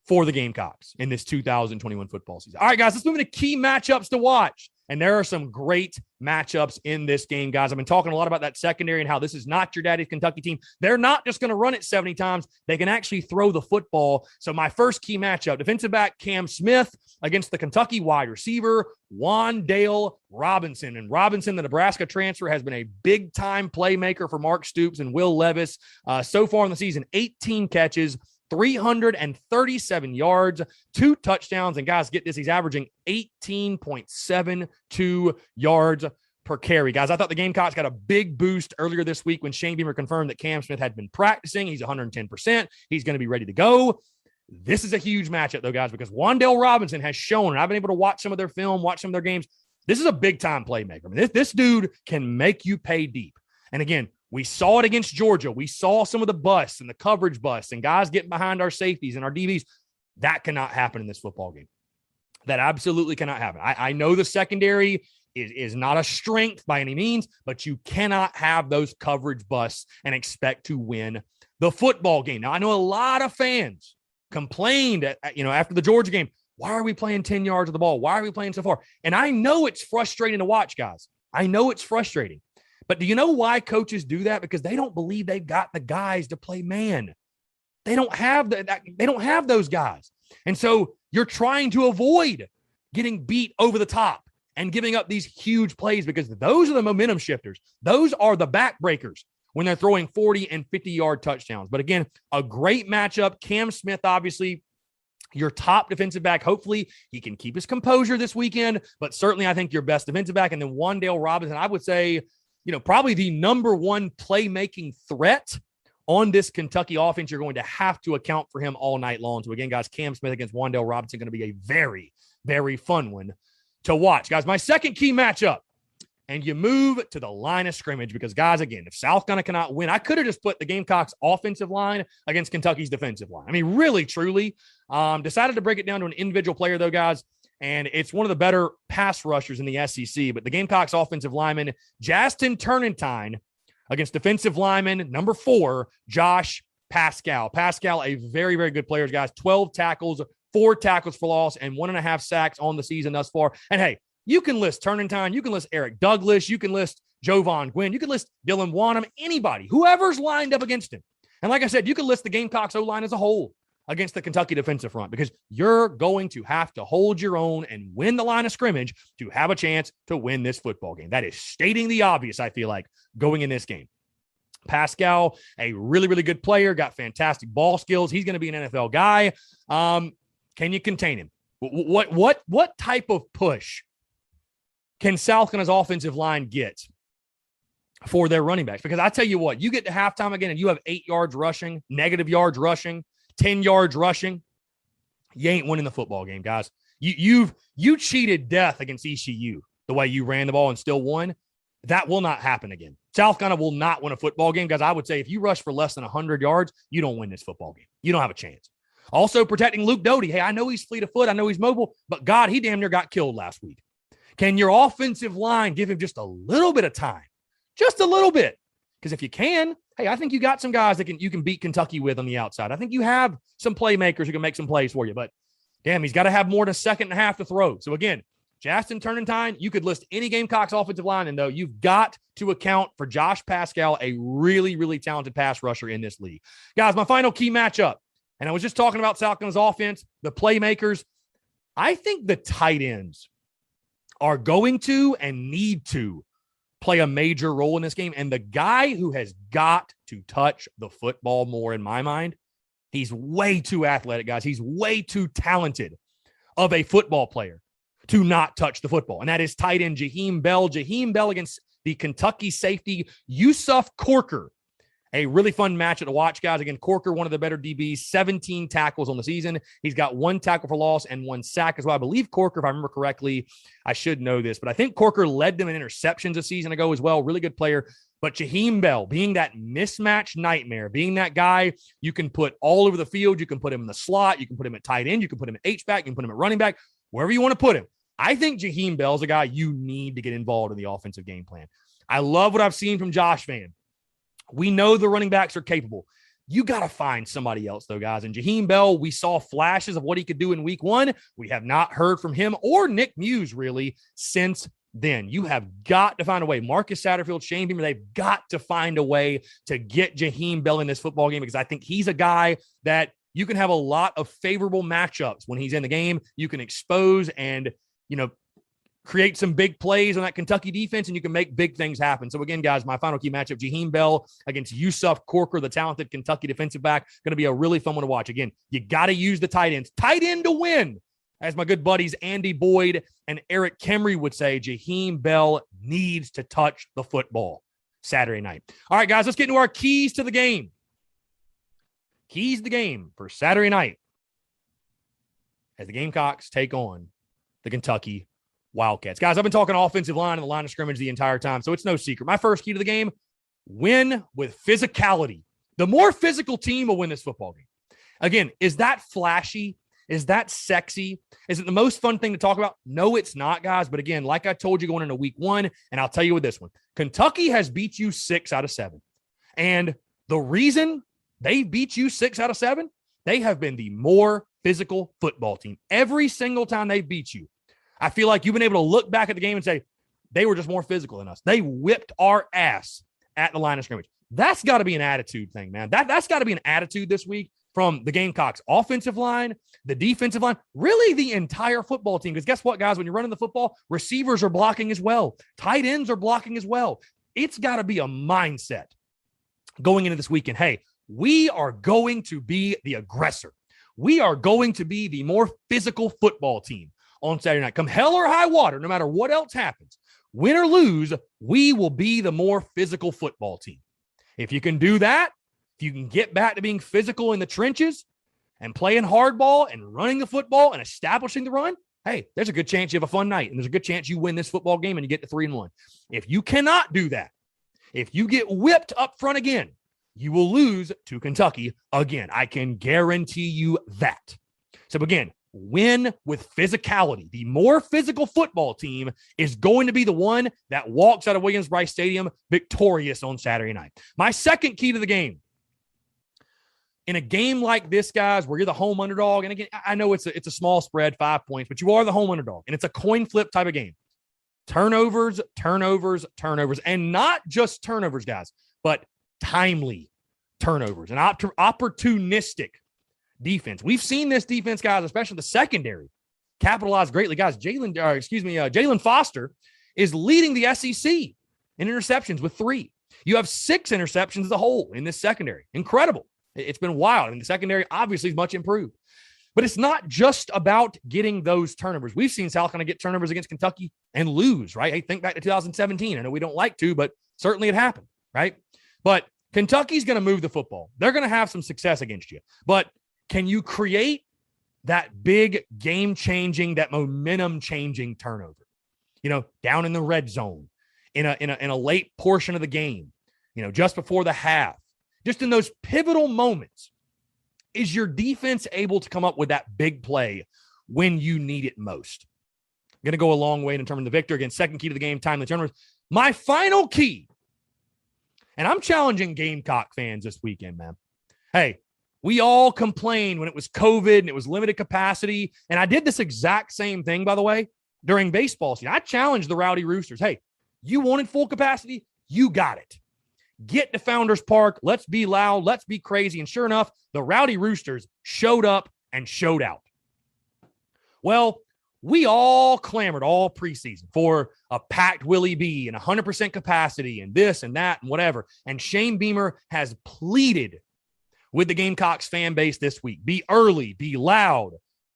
for the Gamecocks in this 2021 football season. All right, guys, let's move into key matchups to watch. And there are some great matchups in this game, guys. I've been talking a lot about that secondary and how this is not your daddy's Kentucky team. They're not just going to run it 70 times. They can actually throw the football. So my first key matchup, defensive back Cam Smith against the Kentucky wide receiver, Wandale Robinson. And Robinson, the Nebraska transfer, has been a big-time playmaker for Mark Stoops and Will Levis. So far in the season, 18 catches, 337 yards, 2 touchdowns. And guys, get this, he's averaging 18.72 yards per carry. Guys, I thought the Gamecocks got a big boost earlier this week when Shane Beamer confirmed that Cam Smith had been practicing. He's 110%. He's going to be ready to go. This is a huge matchup, though, guys, because Wandale Robinson has shown, and I've been able to watch some of their film, watch some of their games. This is a big-time playmaker. I mean, this dude can make you pay deep. And again, we saw it against Georgia. We saw some of the busts and the coverage busts and guys getting behind our safeties and our DBs. That cannot happen in this football game. That absolutely cannot happen. I know the secondary is not a strength by any means, but you cannot have those coverage busts and expect to win the football game. Now, I know a lot of fans complained after the Georgia game, why are we playing 10 yards of the ball? Why are we playing so far? And I know it's frustrating to watch, guys. I know it's frustrating. But do you know why coaches do that? Because they don't believe they've got the guys to play man. They don't have they don't have those guys. And so you're trying to avoid getting beat over the top and giving up these huge plays, because those are the momentum shifters. Those are the backbreakers when they're throwing 40 and 50-yard touchdowns. But again, a great matchup. Cam Smith, obviously, your top defensive back. Hopefully he can keep his composure this weekend, but certainly I think your best defensive back. And then Wan'Dale Robinson, I would say, probably the number one playmaking threat on this Kentucky offense. You're going to have to account for him all night long. So again, guys, Cam Smith against Wan'Dale Robinson, going to be a very, very fun one to watch. Guys, my second key matchup, and you move to the line of scrimmage, because, guys, again, if South Carolina cannot win, I could have just put the Gamecocks offensive line against Kentucky's defensive line. I mean, really, truly. Decided to break it down to an individual player, though, guys, and it's one of the better pass rushers in the SEC. But the Gamecocks offensive lineman, Justin Turnentine, against defensive lineman number 4, Josh Pascal. Pascal, a very, very good player, guys. 12 tackles, 4 tackles for loss, and 1.5 sacks on the season thus far. And, hey, you can list Turnentine, you can list Eric Douglas, you can list Jovan Gwynn, you can list Dylan Wanham, anybody, whoever's lined up against him. And like I said, you can list the Gamecocks O-line as a whole against the Kentucky defensive front, because you're going to have to hold your own and win the line of scrimmage to have a chance to win this football game. That is stating the obvious, I feel like, going in this game. Pascal, a really, really good player, got fantastic ball skills. He's going to be an NFL guy. Can you contain him? What type of push can South Carolina's offensive line get for their running backs? Because I tell you what, you get to halftime again and you have 8 yards rushing, negative yards rushing, 10 yards rushing. You ain't winning the football game, guys. You cheated death against ECU the way you ran the ball and still won. That will not happen again. South Carolina will not win a football game, guys. I would say if you rush for less than 100 yards, you don't win this football game. You don't have a chance. Also protecting Luke Doty. Hey, I know he's fleet of foot. I know he's mobile, but God, he damn near got killed last week. Can your offensive line give him just a little bit of time? Just a little bit. Because if you can, hey, I think you got some guys that you can beat Kentucky with on the outside. I think you have some playmakers who can make some plays for you. But, damn, he's got to have more than a second and a half to throw. So, again, Justin Turnentine, you could list any Gamecocks offensive line, and though you've got to account for Josh Pascal, a really, really talented pass rusher in this league. Guys, my final key matchup, and I was just talking about South Carolina's offense, the playmakers. I think the tight ends are going to and need to play a major role in this game. And the guy who has got to touch the football more, in my mind, he's way too athletic, guys. He's way too talented of a football player to not touch the football. And that is tight end Jaheim Bell. Jaheim Bell against the Kentucky safety, Yusuf Corker. A really fun match to watch, guys. Again, Corker, one of the better DBs, 17 tackles on the season. He's got 1 tackle for loss and 1 sack as well. I believe Corker, if I remember correctly, I should know this, but I think Corker led them in interceptions a season ago as well. Really good player. But Jaheim Bell, being that mismatch nightmare, being that guy you can put all over the field, you can put him in the slot, you can put him at tight end, you can put him at H-back, you can put him at running back, wherever you want to put him. I think Jaheim Bell's a guy you need to get involved in the offensive game plan. I love what I've seen from Josh Vann. We know the running backs are capable. You got to find somebody else, though, guys. And Jaheim Bell, we saw flashes of what he could do in week 1. We have not heard from him or Nick Muse, really, since then. You have got to find a way. Marcus Satterfield, Shane Beamer, they've got to find a way to get Jaheim Bell in this football game, because I think he's a guy that you can have a lot of favorable matchups when he's in the game. You can expose and, create some big plays on that Kentucky defense, and you can make big things happen. So again, guys, my final key matchup, Jaheim Bell against Yusuf Corker, the talented Kentucky defensive back. Going to be a really fun one to watch. Again, you got to use the tight ends. Tight end to win. As my good buddies Andy Boyd and Eric Kemry would say, Jaheim Bell needs to touch the football Saturday night. All right, guys, let's get into our keys to the game. Keys to the game for Saturday night as the Gamecocks take on the Kentucky Wildcats. Guys, I've been talking offensive line and the line of scrimmage the entire time, so it's no secret. My first key to the game, win with physicality. The more physical team will win this football game. Again, is that flashy? Is that sexy? Is it the most fun thing to talk about? No, it's not, guys. But again, like I told you going into week 1, and I'll tell you with this one, Kentucky has beat you 6 out of 7. And the reason they beat you 6 out of 7, they have been the more physical football team. Every single time they beat you, I feel like you've been able to look back at the game and say, They were just more physical than us. They whipped our ass at the line of scrimmage. That's got to be an attitude thing, man. That's got to be an attitude this week from the Gamecocks offensive line, the defensive line, really the entire football team. Because guess what, guys? When you're running the football, receivers are blocking as well. Tight ends are blocking as well. It's got to be a mindset going into this weekend. Hey, we are going to be the aggressor. We are going to be the more physical football team on Saturday night. Come hell or high water, no matter what else happens, win or lose, we will be the more physical football team. If you can do that, if you can get back to being physical in the trenches and playing hardball and running the football and establishing the run, hey, there's a good chance you have a fun night, and there's a good chance you win this football game and you get to 3-1. If you cannot do that, if you get whipped up front again, you will lose to Kentucky again. I can guarantee you that. So again, win with physicality. The more physical football team is going to be the one that walks out of Williams-Brice Stadium victorious on Saturday night. My second key to the game. In a game like this, guys, where you're the home underdog, and again, I know it's a small spread, 5 points, but you are the home underdog, and it's a coin flip type of game. Turnovers, turnovers, turnovers, and not just turnovers, guys, but timely turnovers and opportunistic defense. We've seen this defense, guys, especially the secondary, capitalize greatly. Guys, Jalen Foster is leading the SEC in interceptions with 3. You have 6 interceptions as a whole in this secondary. Incredible. It's been wild. And the secondary obviously is much improved. But it's not just about getting those turnovers. We've seen South Carolina get turnovers against Kentucky and lose, right? Hey, think back to 2017. I know we don't like to, but certainly it happened, right? But Kentucky's going to move the football. They're going to have some success against you. But can you create that big game-changing, that momentum-changing turnover? You know, down in the red zone, in a late portion of the game, you know, just before the half. Just in those pivotal moments, is your defense able to come up with that big play when you need it most? Going to go a long way in determining the victor. Again, second key to the game, timely turnovers. My final key, and I'm challenging Gamecock fans this weekend, man. Hey, we all complained when it was COVID and it was limited capacity. And I did this exact same thing, by the way, during baseball season. I challenged the Rowdy Roosters. Hey, you wanted full capacity? You got it. Get to Founders Park. Let's be loud. Let's be crazy. And sure enough, the Rowdy Roosters showed up and showed out. Well, we all clamored all preseason for a packed Willie B and 100% capacity and this and that and whatever. And Shane Beamer has pleaded with the Gamecocks fan base this week. Be early, be loud,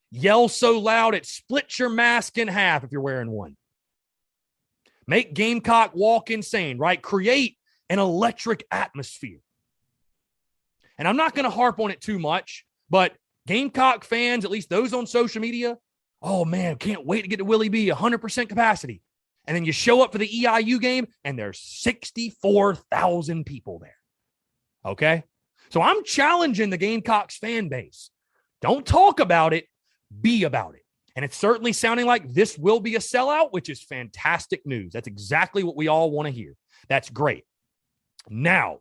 yell so loud it splits your mask in half if you're wearing one. Make Gamecock walk insane, right? Create an electric atmosphere. And I'm not going to harp on it too much, but Gamecock fans, at least those on social media, oh man, can't wait to get to Willie B, 100% capacity. And then you show up for the EIU game and there's 64,000 people there. Okay? So I'm challenging the Gamecocks fan base. Don't talk about it, be about it. And it's certainly sounding like this will be a sellout, which is fantastic news. That's exactly what we all want to hear. That's great. Now,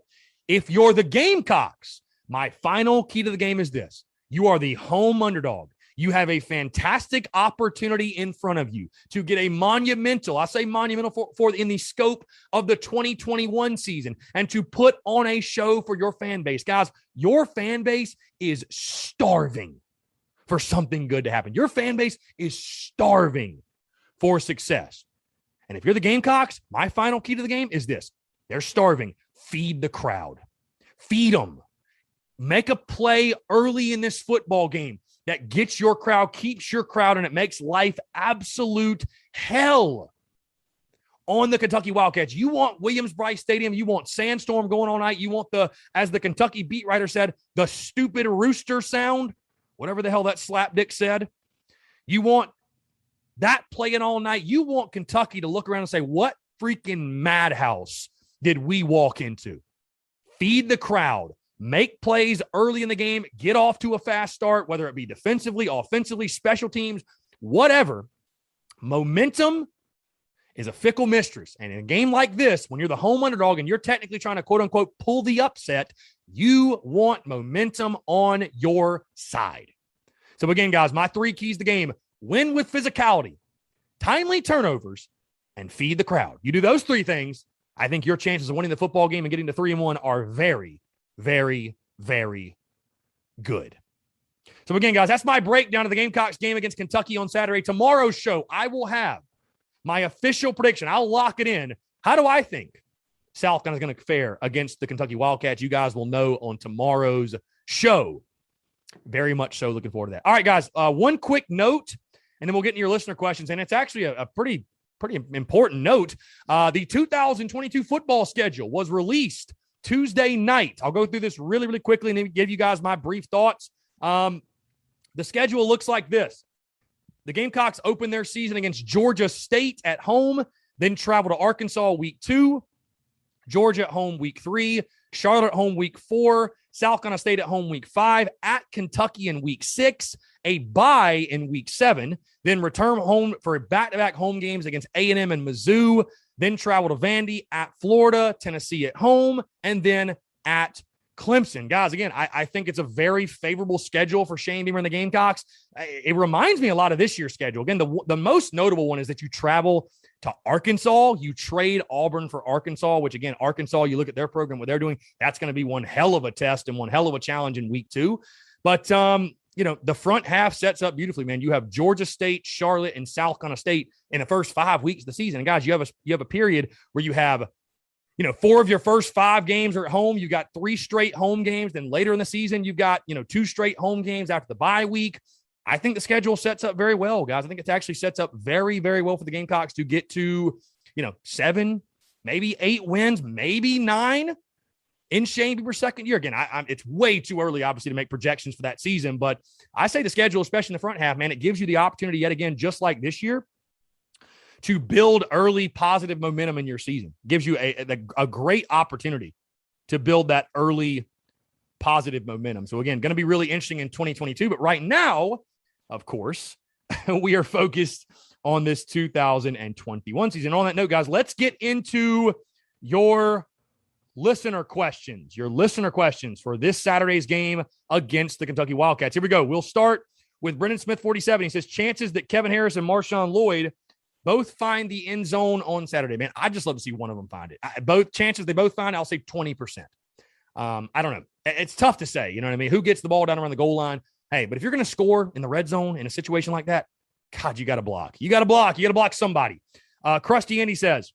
if you're the Gamecocks, my final key to the game is this. You are the home underdog. You have a fantastic opportunity in front of you to get a monumental, I say monumental for in the scope of the 2021 season, and to put on a show for your fan base. Guys, your fan base is starving for something good to happen. Your fan base is starving for success. And if you're the Gamecocks, my final key to the game is this. They're starving. Feed the crowd. Feed them. Make a play early in this football game that gets your crowd, keeps your crowd, and it makes life absolute hell on the Kentucky Wildcats. You want Williams-Brice Stadium. You want sandstorm going all night. You want as the Kentucky beat writer said, the stupid rooster sound, whatever the hell that slapdick said. You want that playing all night. You want Kentucky to look around and say, what freaking madhouse did we walk into? Feed the crowd. Make plays early in the game. Get off to a fast start, whether it be defensively, offensively, special teams, whatever. Momentum is a fickle mistress. And in a game like this, when you're the home underdog and you're technically trying to, quote unquote, pull the upset, you want momentum on your side. So again, guys, my 3 keys to the game: win with physicality, timely turnovers, and feed the crowd. You do those three things, I think your chances of winning the football game and getting to 3-1 are very, very, very good. So again, guys, that's my breakdown of the Gamecocks game against Kentucky on Saturday. Tomorrow's show, I will have my official prediction. I'll lock it in. How do I think South Carolina is going to fare against the Kentucky Wildcats? You guys will know on tomorrow's show. Very much so. Looking forward to that. All right, guys, one quick note, and then we'll get into your listener questions. And it's actually a pretty important note. The 2022 football schedule was released Tuesday night. I'll go through this really, really quickly and then give you guys my brief thoughts. The schedule looks like this. The Gamecocks open their season against Georgia State at home, then travel to Arkansas week 2, Georgia at home week 3, Charlotte at home week 4, South Carolina State at home week 5, at Kentucky in week 6, a bye in week 7, then return home for back-to-back home games against A&M and Mizzou, then travel to Vandy, at Florida, Tennessee at home, and then at Clemson. Guys, again, I think it's a very favorable schedule for Shane Beamer and the Gamecocks. It reminds me a lot of this year's schedule. Again, the most notable one is that you travel to Arkansas. You trade Auburn for Arkansas, which, again, Arkansas, you look at their program, what they're doing, that's going to be one hell of a test and one hell of a challenge in week 2. But, the front half sets up beautifully, man. You have Georgia State, Charlotte, and South Carolina State in the first 5 weeks of the season. And, guys, you have a period where you have 4 of your first 5 games are at home. You got 3 straight home games. Then later in the season, you've got, 2 straight home games after the bye week. I think the schedule sets up very well, guys. I think it actually sets up very, very well for the Gamecocks to get to, 7, maybe 8 wins, maybe 9 in Shane Beamer's second year. Again, it's way too early, obviously, to make projections for that season. But I say the schedule, especially in the front half, man, it gives you the opportunity yet again, just like this year, to build early positive momentum in your season. Gives you a great opportunity to build that early positive momentum. So again, going to be really interesting in 2022. But right now, of course, we are focused on this 2021 season. On that note, guys, let's get into your listener questions. Your listener questions for this Saturday's game against the Kentucky Wildcats. Here we go. We'll start with Brendan Smith 47. He says, chances that Kevin Harris and Marshawn Lloyd both find the end zone on Saturday. Man, I'd just love to see one of them find it. Both chances they both find, I'll say 20%. I don't know. It's tough to say. You know what I mean? Who gets the ball down around the goal line? Hey, but if you're going to score in the red zone in a situation like that, God, you got to block. You got to block. You got to block somebody. Krusty Andy says,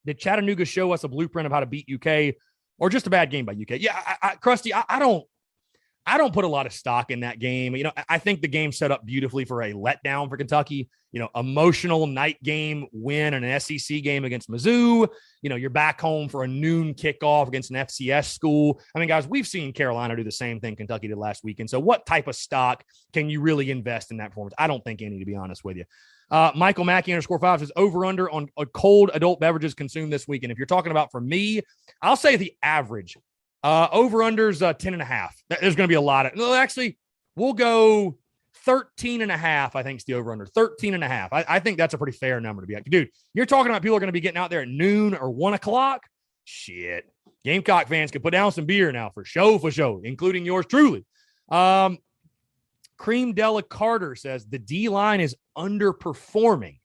did Chattanooga show us a blueprint of how to beat UK or just a bad game by UK? Yeah, Krusty, I don't put a lot of stock in that game. I think the game set up beautifully for a letdown for Kentucky. Emotional night game win in an SEC game against Mizzou. You're back home for a noon kickoff against an FCS school. I mean, guys, we've seen Carolina do the same thing Kentucky did last weekend. So what type of stock can you really invest in that performance? I don't think any, to be honest with you. Michael Mackey _5 says over-under on cold adult beverages consumed this weekend. If you're talking about for me, I'll say the average. Over-under's 10.5. There's going to be a lot of – well, actually, we'll go 13.5, I think, is the over-under. 13.5. I think that's a pretty fair number to be at. Dude, you're talking about people are going to be getting out there at noon or 1 o'clock? Shit. Gamecock fans can put down some beer now for show, including yours truly. Cream Della Carter says the D-line is underperforming.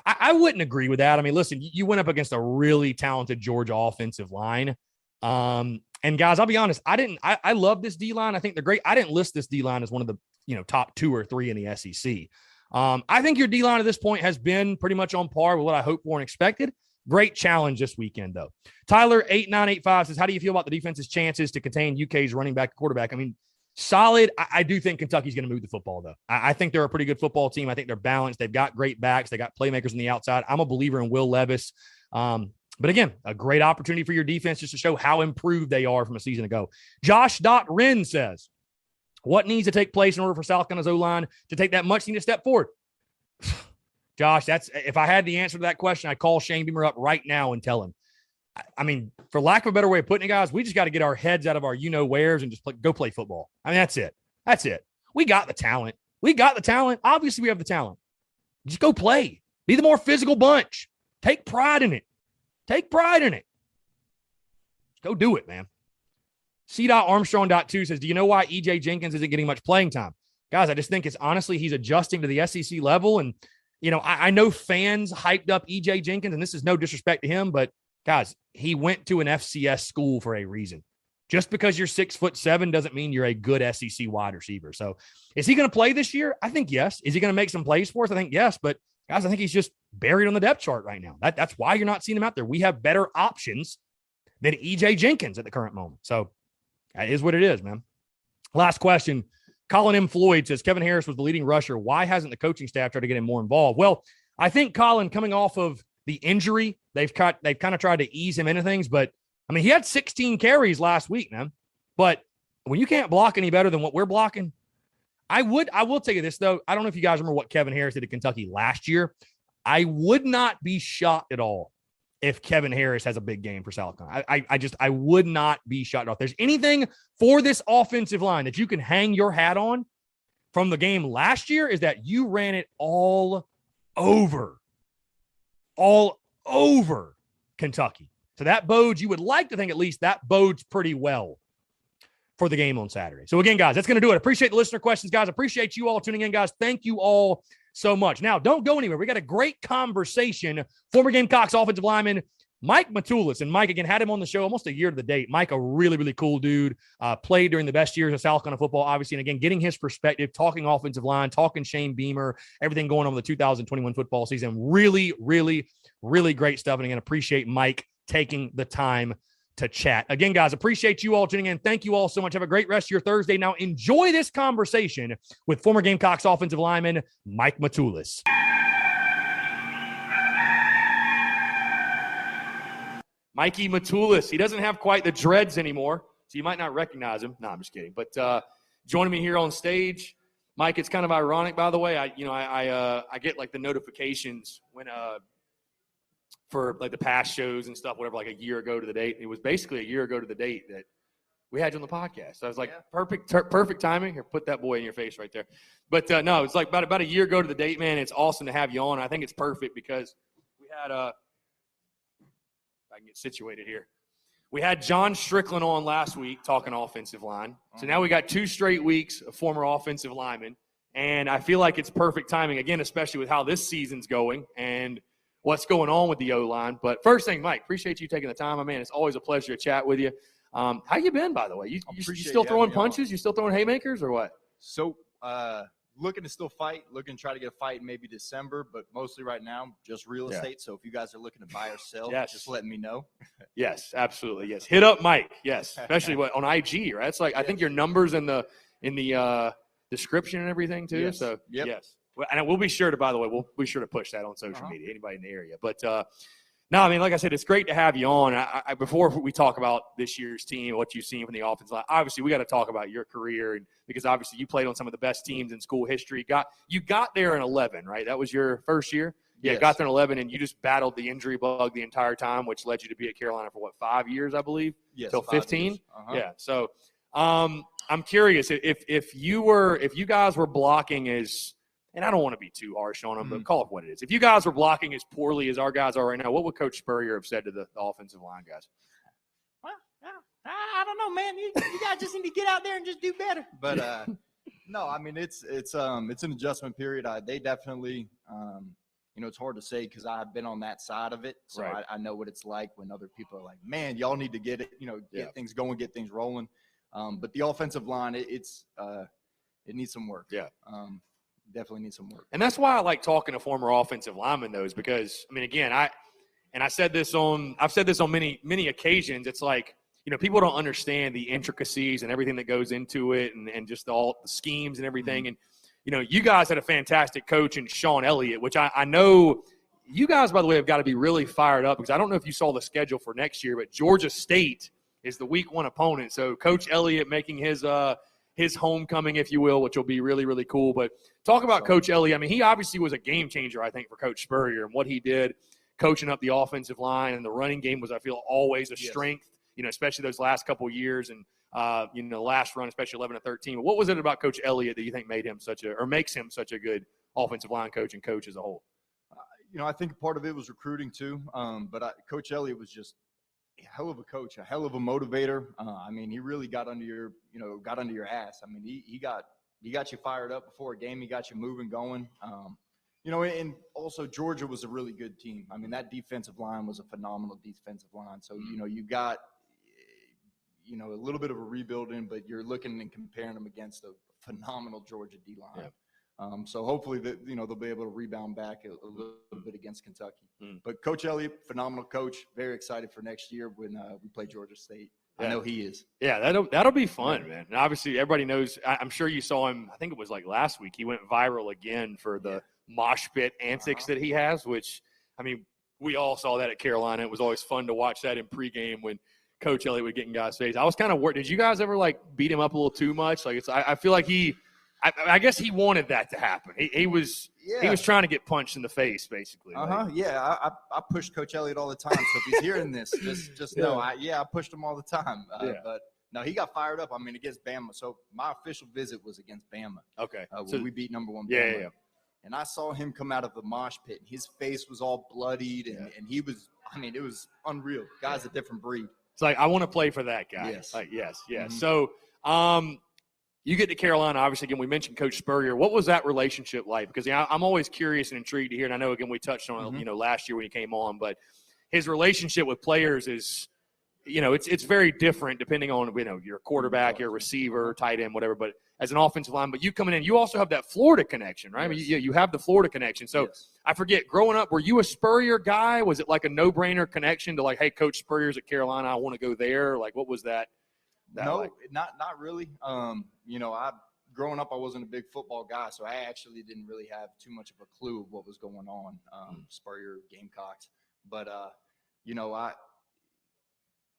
I wouldn't agree with that. I mean, listen, you went up against a really talented Georgia offensive line. And guys, I'll be honest, I love this D-line. I think they're great. I didn't list this D-line as one of the, top 2 or 3 in the SEC. I think your D-line at this point has been pretty much on par with what I hoped for and expected. Great challenge this weekend, though. Tyler 8985 says, how do you feel about the defense's chances to contain UK's running back quarterback? I mean, solid. I do think Kentucky's going to move the football, though. I think they're a pretty good football team. I think they're balanced. They've got great backs. They got playmakers on the outside. I'm a believer in Will Levis. But again, a great opportunity for your defense just to show how improved they are from a season ago. Josh.Wren says, what needs to take place in order for South Carolina's O-line to take that much needed step forward? Josh, if I had the answer to that question, I'd call Shane Beamer up right now and tell him. I mean, for lack of a better way of putting it, guys, we just got to get our heads out of our you-know-wheres and just go play football. I mean, that's it. That's it. We got the talent. Obviously, we have the talent. Just go play. Be the more physical bunch. Take pride in it. Go do it, man. C.Armstrong.2 says, do you know why E.J. Jenkins isn't getting much playing time? Guys, I just think it's honestly he's adjusting to the SEC level. And, I know fans hyped up E.J. Jenkins, and this is no disrespect to him, but guys, he went to an FCS school for a reason. Just because you're 6'7" doesn't mean you're a good SEC wide receiver. So is he going to play this year? I think yes. Is he going to make some plays for us? I think yes. But guys, I think he's just buried on the depth chart right now. That's why you're not seeing him out there. We have better options than E.J. Jenkins at the current moment. So that is what it is, man. Last question. Colin M. Floyd says, Kevin Harris was the leading rusher. Why hasn't the coaching staff tried to get him more involved? Well, I think Colin, coming off of the injury, they've kind of tried to ease him into things. But, I mean, he had 16 carries last week, man. But when you can't block any better than what we're blocking, I will tell you this, though. I don't know if you guys remember what Kevin Harris did at Kentucky last year. I would not be shocked at all if Kevin Harris has a big game for South Carolina. I would not be shocked. If there's anything for this offensive line that you can hang your hat on from the game last year, is that you ran it all over Kentucky. So that bodes, you would like to think at least that bodes pretty well for the game on Saturday. So again, guys, that's going to do it. Appreciate the listener questions, guys. Appreciate you all tuning in, guys. Thank you all so much. Now, don't go anywhere. We got a great conversation. Former Gamecocks offensive lineman Mike Matulis. And Mike, again, had him on the show almost a year to the date. Mike, a really, really cool dude. Played during the best years of South Carolina football, obviously. And again, getting his perspective, talking offensive line, talking Shane Beamer, everything going on with the 2021 football season. Really, really, really great stuff. And again, appreciate Mike taking the time to chat. Again, guys, appreciate you all tuning in. Thank you all so much. Have a great rest of your Thursday. Now enjoy this conversation with former Gamecocks offensive lineman Mike Matulis. Mikey Matulis. He doesn't have quite the dreads anymore, so you might not recognize him. No, I'm just kidding. But joining me here on stage, Mike, it's kind of ironic, by the way. I get like the notifications when for like the past shows and stuff, whatever, like a year ago to the date. It was basically a year ago to the date that we had you on the podcast. So I was like, perfect timing. Here, put that boy in your face right there. But no, it's like about a year ago to the date, man. It's awesome to have you on. I think it's perfect because we had if I can get situated here. We had John Strickland on last week talking offensive line. So now we got 2 straight weeks of former offensive linemen. And I feel like it's perfect timing, again, especially with how this season's going and what's going on with the O-line. But first thing, Mike, appreciate you taking the time, my man. It's always a pleasure to chat with you. How you been, by the way? You still throwing punches? You still throwing haymakers or what? So looking to still fight, looking to try to get a fight in maybe December, but mostly right now just real estate. So if you guys are looking to buy or sell, just let me know. Yes, absolutely. Yes. Hit up Mike. Yes. Especially on IG, right? It's like I think your numbers in the description and everything too. Yes. So yes. And we'll be sure to, by the way, we'll be sure to push that on social media, anybody in the area. But no, I mean, like I said, it's great to have you on. Before we talk about this year's team, what you've seen from the offense line, obviously we got to talk about your career, and because obviously you played on some of the best teams in school history. You got there in 11, right? That was your first year? Yeah, yes. Got there in 11, and you just battled the injury bug the entire time, which led you to be at Carolina for, 5 years, I believe? Yes, till 15? Yeah, so I'm curious, if you guys were blocking as – and I don't want to be too harsh on them, but call it what it is. If you guys were blocking as poorly as our guys are right now, what would Coach Spurrier have said to the offensive line guys? Well, I don't know, man. You guys just need to get out there and just do better. But no, I mean it's an adjustment period. They definitely, it's hard to say because I've been on that side of it, so right. I know what it's like when other people are like, man, y'all need to get it, get things going, get things rolling. But the offensive line, it needs some work. Yeah. Definitely need some work. And that's why I like talking to former offensive linemen, though, is because, I mean, again, I've said this on many, many occasions. It's like, people don't understand the intricacies and everything that goes into it and just all the schemes and everything. Mm-hmm. And, you guys had a fantastic coach in Shawn Elliott, which I know you guys, by the way, have got to be really fired up because I don't know if you saw the schedule for next year, but Georgia State is the week 1 opponent. So Coach Elliott making his homecoming, if you will, which will be really, really cool. But talk about Coach Elliott. I mean, he obviously was a game changer, I think, for Coach Spurrier and what he did coaching up the offensive line. And the running game was, I feel, always a strength, especially those last couple of years and, the last run, especially 11 to 13. But what was it about Coach Elliott that you think makes him such a good offensive line coach and coach as a whole? I think part of it was recruiting too. But Coach Elliott was just a hell of a coach, a hell of a motivator. I mean, he really got under your ass. I mean, he got you fired up before a game. He got you moving, going. You know, and also Georgia was a really good team. I mean, that defensive line was a phenomenal defensive line. So, you know, you got, you know, a little bit of a rebuilding, but you're looking and comparing them against a phenomenal Georgia D-line. Yeah. So hopefully that, you know, they'll be able to rebound back a little bit against Kentucky. But Coach Elliott, phenomenal coach. Very excited for next year when we play Georgia State. Yeah. I know he is. Yeah, that'll be fun, man. And obviously everybody knows. I'm sure you saw him. I think it was like last week. He went viral again for the mosh pit antics that he has. Which, I mean, we all saw that at Carolina. It was always fun to watch that in pregame when Coach Elliott would get in guys' face. I was kind of worried. Did you guys ever like beat him up a little too much? Like I feel like I guess he wanted that to happen. He was trying to get punched in the face, basically. Yeah, I push Coach Elliott all the time. So if he's hearing this, just know, I pushed him all the time. But no, he got fired up. I mean, against Bama. So my official visit was against Bama. Okay, when we beat number 1 Bama. Yeah. And I saw him come out of the mosh pit. And his face was all bloodied, and he was. I mean, it was unreal. Guy's a different breed. It's like I want to play for that guy. Yes. Like, yes. So, you get to Carolina, obviously, again, we mentioned Coach Spurrier. What was that relationship like? Because I'm always curious and intrigued to hear, and I know, again, we touched on it, you know, last year when he came on, but his relationship with players is, you know, it's very different depending on, you know, your quarterback, your receiver, tight end, whatever, but as an offensive line. But you coming in, you also have that Florida connection, right? Yes. I mean, you have the Florida connection. So I forget, growing up, were you a Spurrier guy? Was it like a no-brainer connection to like, hey, Coach Spurrier's at Carolina, I want to go there? Like, what was that? No, like? not really. You know, growing up, I wasn't a big football guy, so I actually didn't really have too much of a clue of what was going on. Spurrier, Gamecocks, but you know,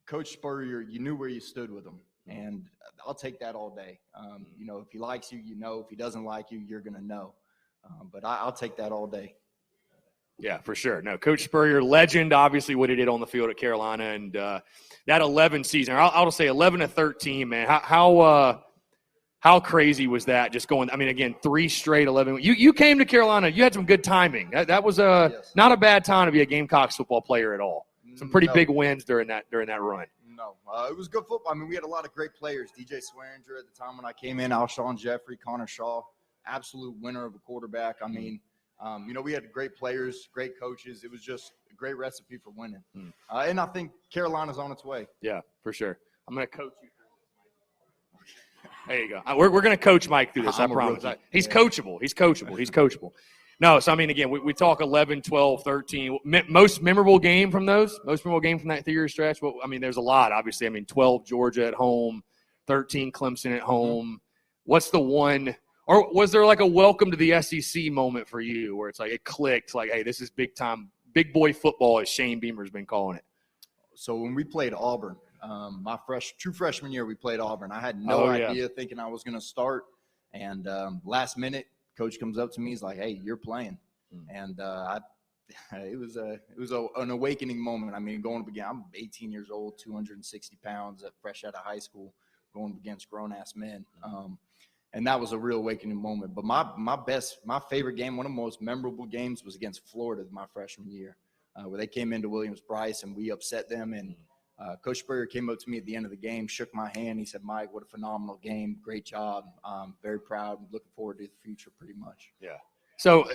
Coach Spurrier, you knew where you stood with him, and I'll take that all day. You know, if he likes you, you know. If he doesn't like you, you're gonna know. But I'll take that all day. Yeah, for sure. No, Coach Spurrier, legend, obviously, what he did on the field at Carolina, and that 11 season, I'll say 11-13, man. How crazy was that? Just going, I mean, again, 3 straight 11. You came to Carolina. You had some good timing. That was not a bad time to be a Gamecocks football player at all. Some pretty big wins during that run. No, it was good football. I mean, we had a lot of great players. DJ Swearinger at the time when I came in, Alshon Jeffrey, Connor Shaw, absolute winner of a quarterback. I mean, you know, we had great players, great coaches. It was just a great recipe for winning. And I think Carolina's on its way. Yeah, for sure. I'm going to coach you. There you go. We're going to coach Mike through this, I promise. He's coachable. He's coachable. No, so, I mean, again, we talk 11, 12, 13. Most memorable game from those? Most memorable game from that 3-year stretch? Well, I mean, there's a lot, obviously. I mean, 12, Georgia at home, 13, Clemson at home. What's the one – or was there like a welcome to the SEC moment for you where it's like it clicked, like, hey, this is big time, big boy football, as Shane Beamer's been calling it? So when we played Auburn, my true freshman year, we played Auburn. I had no idea, thinking I was going to start. And last minute, coach comes up to me. He's like, hey, you're playing. And it was an awakening moment. I mean, going up again, I'm 18 years old, 260 pounds, fresh out of high school, going against grown-ass men. And that was a real awakening moment. But my favorite game, one of the most memorable games, was against Florida my freshman year, where they came into Williams-Brice and we upset them. And Coach Spurrier came up to me at the end of the game, shook my hand. He said, Mike, what a phenomenal game. Great job. Very proud. Looking forward to the future pretty much. Yeah. So,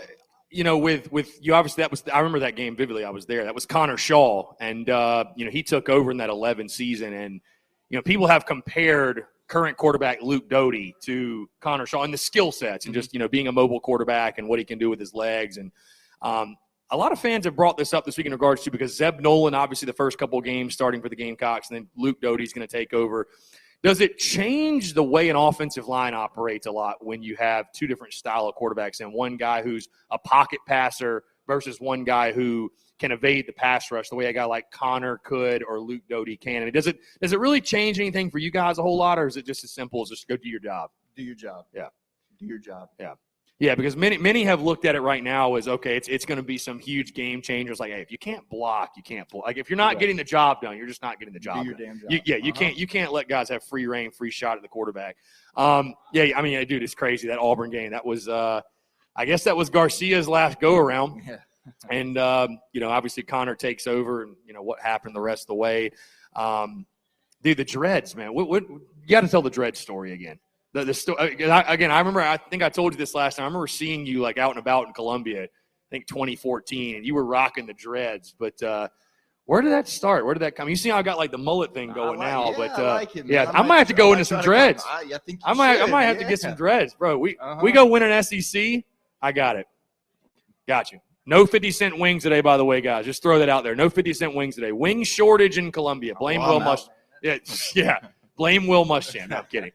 you know, with you, obviously I remember that game vividly. I was there. That was Connor Shaw. And, you know, he took over in that 11 season. And, you know, people have compared current quarterback Luke Doty to Connor Shaw and the skill sets and just, you know, being a mobile quarterback and what he can do with his legs. And a lot of fans have brought this up this week in regards to, because Zeb Nolan, obviously the first couple of games starting for the Gamecocks, and then Luke Doty's going to take over. Does it change the way an offensive line operates a lot when you have two different style of quarterbacks and one guy who's a pocket passer versus one guy who can evade the pass rush the way a guy like Connor could or Luke Doty can? I mean, does it really change anything for you guys a whole lot, or is it just as simple as just go do your job? Do your job. Yeah. Do your job. Yeah. Yeah, because many have looked at it right now as, okay, it's going to be some huge game changers. Like, hey, if you can't block, you can't pull. Like, if you're not getting the job done, you're just not getting the job done. Do your damn job. You can't let guys have free reign, free shot at the quarterback. Yeah, I mean, dude, it's crazy. That Auburn game, that was, I guess that was Garcia's last go-around. Yeah. And, you know, obviously Connor takes over and, you know, what happened the rest of the way. Dude, the dreads, man. What you got to tell the dread story again. The story again. I remember. I think I told you this last time. I remember seeing you like out and about in Columbia. I think 2014, and you were rocking the dreads. But where did that start? Where did that come? You see how I got like the mullet thing going now. But I like it, man. yeah, I might have to go into some dreads. I think I might have to get some dreads, bro. We go win an SEC. I got it. Got you. No 50-cent wings today, by the way, guys. Just throw that out there. No 50-cent wings today. Wing shortage in Columbia. Blame Will Muschamp. Yeah. Blame Will Muschamp. No, I'm kidding.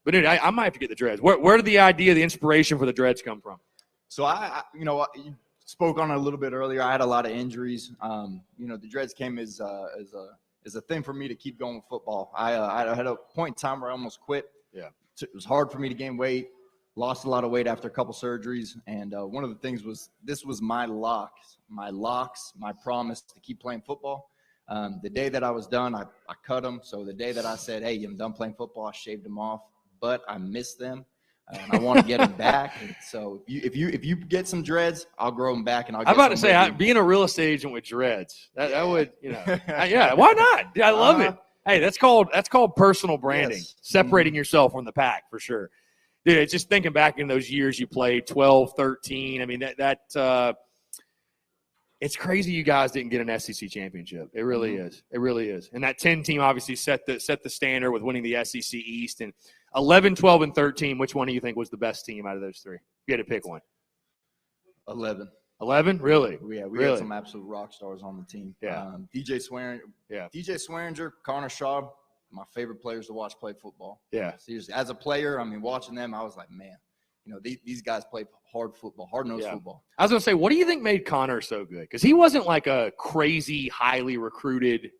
But dude, I might have to get the dreads. Where did the idea, the inspiration for the dreads come from? So you spoke on it a little bit earlier. I had a lot of injuries. The dreads came as a thing for me to keep going with football. I had a point in time where I almost quit. Yeah. It was hard for me to gain weight. Lost a lot of weight after a couple surgeries. And one of the things was this was my locks, my promise to keep playing football. The day that I was done, I cut them. So the day that I said, hey, I'm done playing football, I shaved them off. But I miss them, and I want to get them back. And so if you get some dreads, I'll grow them back, and I'll. I'm about to say, being a real estate agent with dreads, that would, yeah, why not? I love it. Hey, that's called personal branding, separating yourself from the pack for sure. Dude, it's just thinking back in those years you played, 12, 13. I mean, it's crazy you guys didn't get an SEC championship. It really is. It really is. And that 10 team obviously set the standard with winning the SEC East. And 11, 12, and 13, which one do you think was the best team out of those three? You had to pick one. 11. 11? Really? Yeah, we had some absolute rock stars on the team. Yeah. DJ Swearinger, Connor Shaw, my favorite players to watch play football. Yeah. Seriously, as a player, I mean, watching them, I was like, man, these guys play hard football, hard-nosed football. I was going to say, what do you think made Connor so good? Because he wasn't like a crazy, highly recruited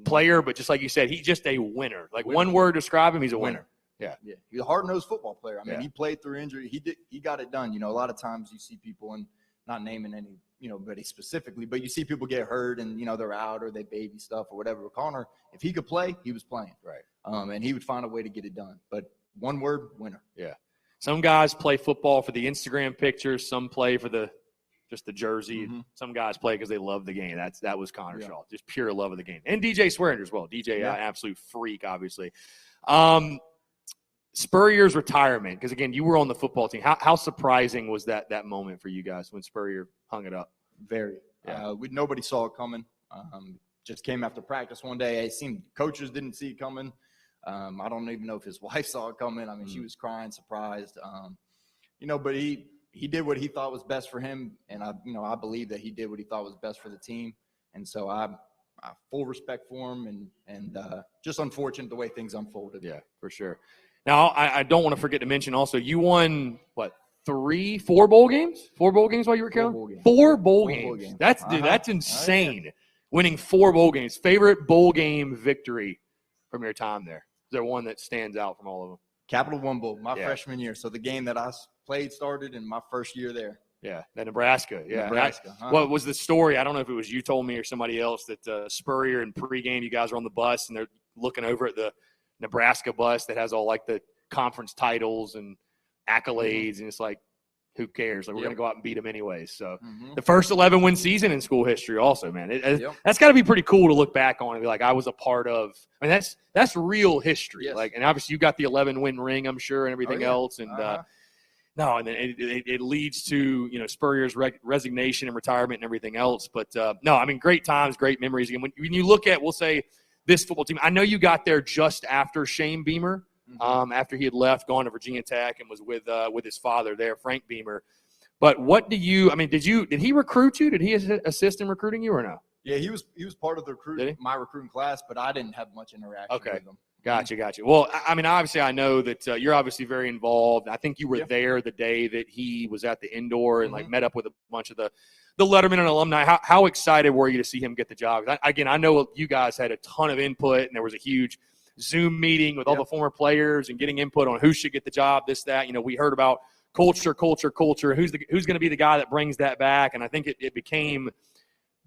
player, but just like you said, he's just a winner. Like one word to describe him, he's a winner. Yeah. He's a hard-nosed football player. I mean, he played through injury. He got it done. A lot of times you see people, and not naming any, buddy specifically, but you see people get hurt and, they're out or they baby stuff or whatever. But Connor, if he could play, he was playing. Right. And he would find a way to get it done. But one word, winner. Yeah. Some guys play football for the Instagram pictures. Some play for just the jersey. Mm-hmm. Some guys play because they love the game. That was Connor Shaw, just pure love of the game. And DJ Swearinger as well. DJ, an absolute freak, obviously. Spurrier's retirement, because, again, you were on the football team. How surprising was that moment for you guys when Spurrier hung it up? Very. Yeah. Nobody saw it coming. Just came after practice one day. It seemed coaches didn't see it coming. I don't even know if his wife saw it coming. I mean, she was crying, surprised. But he did what he thought was best for him, and I believe that he did what he thought was best for the team. And so I full respect for him, and just unfortunate the way things unfolded. Yeah, for sure. Now, I don't want to forget to mention also, you won, what, 4 bowl games? 4 bowl games while you were counting? 4 bowl games. That's insane. Yeah. Winning 4 bowl games. Favorite bowl game victory from your time there? Is there one that stands out from all of them? Capital One Bowl, my freshman year. So the game that I played started in my first year there. Yeah, that Nebraska. Yeah, Nebraska. What was the story? I don't know if it was you told me or somebody else that Spurrier in pregame, you guys are on the bus and they're looking over at the Nebraska bus that has all like the conference titles and accolades, and it's like, who cares? Like, we're going to go out and beat them anyways. So the first 11-win season in school history also, man. That's got to be pretty cool to look back on and be like, I was a part of. I mean, that's real history. Yes. Like, and obviously you got the 11-win ring, I'm sure, and everything else. And and then it leads to, Spurrier's resignation and retirement and everything else. But no, I mean, great times, great memories. Again, when you look at, we'll say, this football team, I know you got there just after Shane Beamer, after he had left, gone to Virginia Tech, and was with his father there, Frank Beamer. But did he recruit you? Did he assist in recruiting you or no? Yeah, he was part of my recruiting class, but I didn't have much interaction with him. Gotcha. Well, I mean, obviously I know that you're obviously very involved. I think you were there the day that he was at the indoor and met up with a bunch of the Letterman and alumni. How excited were you to see him get the job? I know you guys had a ton of input, and there was a huge Zoom meeting with all the former players and getting input on who should get the job, this, that. We heard about culture, who's going to be the guy that brings that back. And I think it became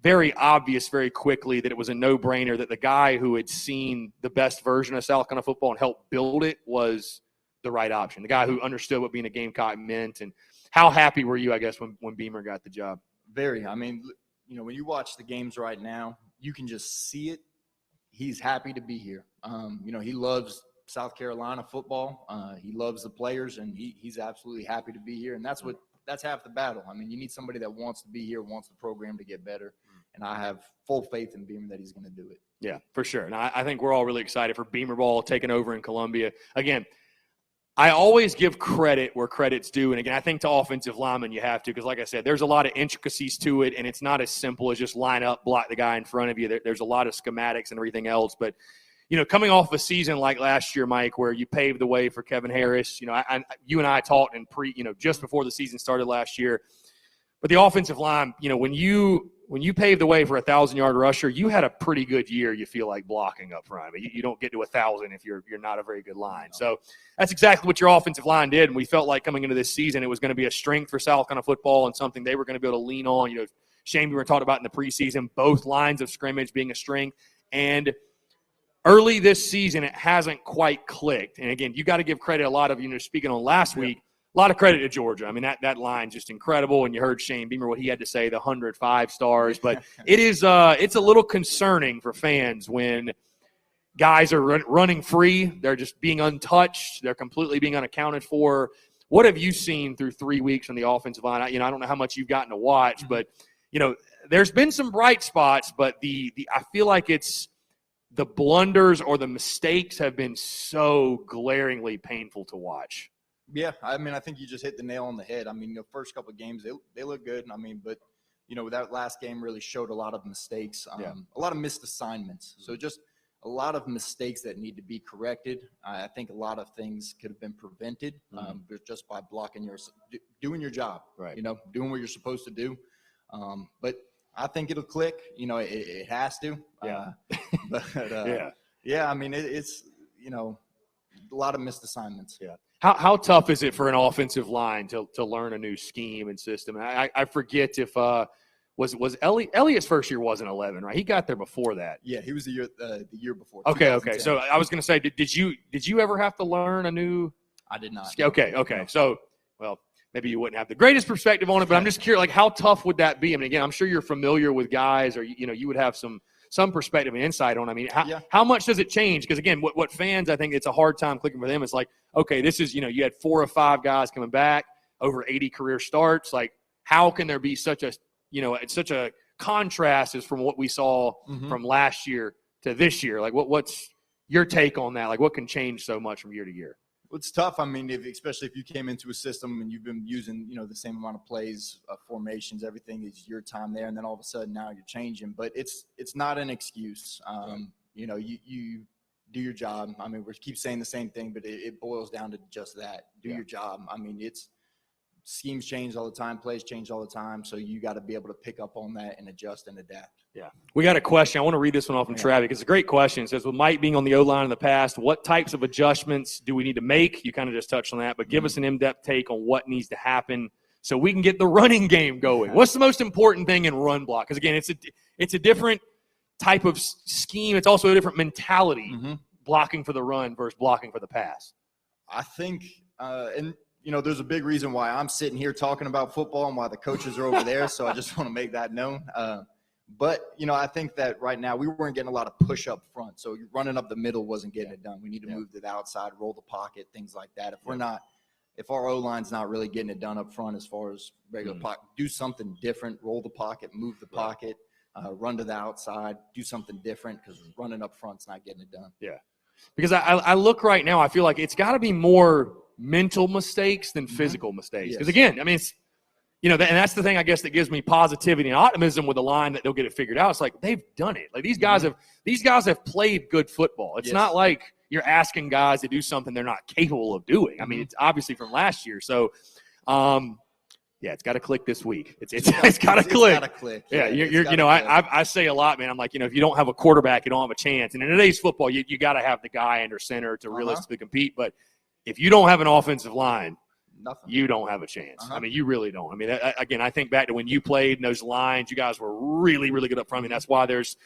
very obvious very quickly that it was a no-brainer that the guy who had seen the best version of South Carolina football and helped build it was the right option, the guy who understood what being a Gamecock meant. And how happy were you, I guess, when Beamer got the job? Very. I mean, when you watch the games right now, you can just see it. He's happy to be here. He loves South Carolina football. He loves the players, and he's absolutely happy to be here. And that's half the battle. I mean, you need somebody that wants to be here, wants the program to get better. And I have full faith in Beamer that he's going to do it. Yeah, for sure. And I think we're all really excited for Beamer ball taking over in Columbia. Again, I always give credit where credit's due. And, again, I think to offensive linemen you have to because, like I said, there's a lot of intricacies to it, and it's not as simple as just line up, block the guy in front of you. There's a lot of schematics and everything else. But, coming off a season like last year, Mike, where you paved the way for Kevin Harris, you and I talked in just before the season started last year. But the offensive line, when you paved the way for a 1,000-yard rusher, you had a pretty good year, you feel like, blocking up front. I mean, you don't get to 1,000 if you're not a very good line. So that's exactly what your offensive line did, and we felt like coming into this season it was going to be a strength for South Carolina football and something they were going to be able to lean on. Shane, we were talking about in the preseason, both lines of scrimmage being a strength. And early this season, it hasn't quite clicked. And, again, you got to give credit a lot of, speaking on last week, a lot of credit to Georgia. I mean, that line's just incredible. And you heard Shane Beamer, what he had to say, the 105 stars. But it's a little concerning for fans when guys are running free. They're just being untouched. They're completely being unaccounted for. What have you seen through 3 weeks on the offensive line? I don't know how much you've gotten to watch, but, there's been some bright spots, but I feel like it's the blunders or the mistakes have been so glaringly painful to watch. Yeah, I mean, I think you just hit the nail on the head. I mean, the first couple of games, they look good. I mean, but, that last game really showed a lot of mistakes, a lot of missed assignments. So just a lot of mistakes that need to be corrected. I think a lot of things could have been prevented just by doing your job, right? Doing what you're supposed to do. But I think it'll click. It has to. Yeah. Yeah, I mean, it's, a lot of missed assignments. Yeah. How tough is it for an offensive line to learn a new scheme and system? I forget if was Elliott's first year wasn't 11, right? He got there before that. Yeah, he was the year before. Okay. So I was going to say, did you ever have to learn a new? I did not. Okay. So, well, maybe you wouldn't have the greatest perspective on it, but I'm just curious, like, how tough would that be? I mean, again, I'm sure you're familiar with guys, or you would have some perspective and insight on. I mean, how much does it change? Because, again, what fans, I think it's a hard time clicking for them. It's like, okay, this is, you had 4 or 5 guys coming back, over 80 career starts. Like, how can there be such a contrast as from what we saw from last year to this year? Like, what's your take on that? Like, what can change so much from year to year? Well, it's tough. I mean, especially if you came into a system and you've been using, the same amount of plays, formations, everything is your time there, and then all of a sudden now you're changing. But it's not an excuse. You do your job. I mean, we keep saying the same thing, but it boils down to just that. Do your job. I mean, schemes change all the time, plays change all the time, so you got to be able to pick up on that and adjust and adapt. Yeah. We got a question. I want to read this one off from Travis. It's a great question. It says, with Mike being on the O-line in the past, what types of adjustments do we need to make? You kind of just touched on that, but give us an in-depth take on what needs to happen so we can get the running game going. What's the most important thing in run block? Because, again, it's a different type of scheme. It's also a different mentality, blocking for the run versus blocking for the pass. I think there's a big reason why I'm sitting here talking about football and why the coaches are over there, so I just want to make that known. But I think that right now we weren't getting a lot of push up front, so running up the middle wasn't getting it done. We need to move to the outside, roll the pocket, things like that. If our O-line's not really getting it done up front as far as regular pocket, do something different, roll the pocket, move the pocket, run to the outside, do something different, because running up front's not getting it done. Yeah. Because I look right now, I feel like it's got to be more mental mistakes than physical mistakes. Because, again, I mean, it's, and that's the thing, I guess, that gives me positivity and optimism with the line that they'll get it figured out. It's like they've done it. Like these guys have played good football. It's not like you're asking guys to do something they're not capable of doing. I mean, it's obviously from last year. So, it's got to click this week. It's got to click. It's got to click. Yeah, I say a lot, man. I'm like, if you don't have a quarterback, you don't have a chance. And in today's football, you got to have the guy under center to realistically compete. But if you don't have an offensive line, you don't have a chance. I mean, you really don't. I mean, again, I think back to when you played in those lines, you guys were really, really good up front. I mean, that's why there's,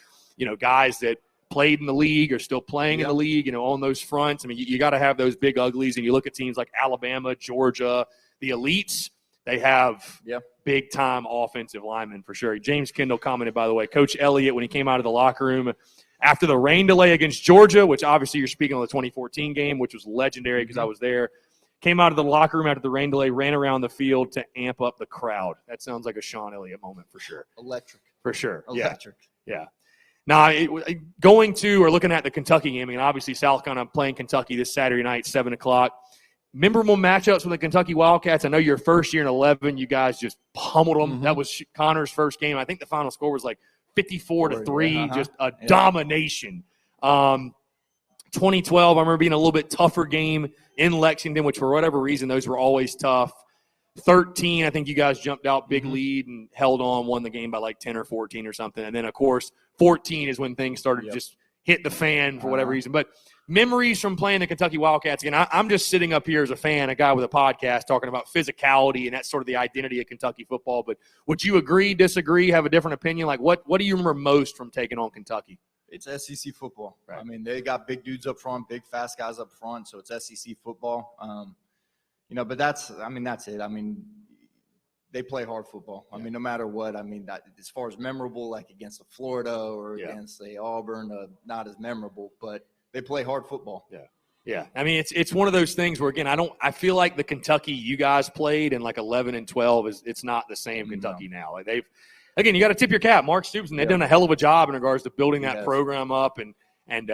guys that played in the league or still playing in the league, on those fronts. I mean, you got to have those big uglies. And you look at teams like Alabama, Georgia, the elites, they have big-time offensive linemen for sure. James Kendall commented, by the way, Coach Elliott, when he came out of the locker room after the rain delay against Georgia, which obviously you're speaking on the 2014 game, which was legendary because I was there. Came out of the locker room after the rain delay, ran around the field to amp up the crowd. That sounds like a Shawn Elliott moment for sure. Electric. For sure. Electric. Yeah. Now, going to or looking at the Kentucky game, I mean, obviously South Carolina playing Kentucky this Saturday night, 7 o'clock. Memorable matchups with the Kentucky Wildcats. I know your first year in 11, you guys just pummeled them. That was Connor's first game. I think the final score was like 54-3, just a domination. 2012, I remember being a little bit tougher game in Lexington, which for whatever reason, those were always tough. 13, I think you guys jumped out big lead and held on, won the game by like 10 or 14 or something. And then, of course, 14 is when things started to just hit the fan for whatever reason. But memories from playing the Kentucky Wildcats. Again, I'm just sitting up here as a fan, a guy with a podcast, talking about physicality, and that's sort of the identity of Kentucky football. But would you agree, disagree, have a different opinion? Like, what do you remember most from taking on Kentucky? It's SEC football. Right. I mean, they got big dudes up front, big fast guys up front, so it's SEC football. But that's it. I mean, they play hard football. I mean, no matter what. I mean, that, as far as memorable, like against Florida or against, say, Auburn, not as memorable, but they play hard football. Yeah. I mean, it's one of those things where, again, I feel like the Kentucky you guys played in like 11 and 12 it's not the same Kentucky now. Like again, you got to tip your cap. Mark Stoops, and they've done a hell of a job in regards to building that program up and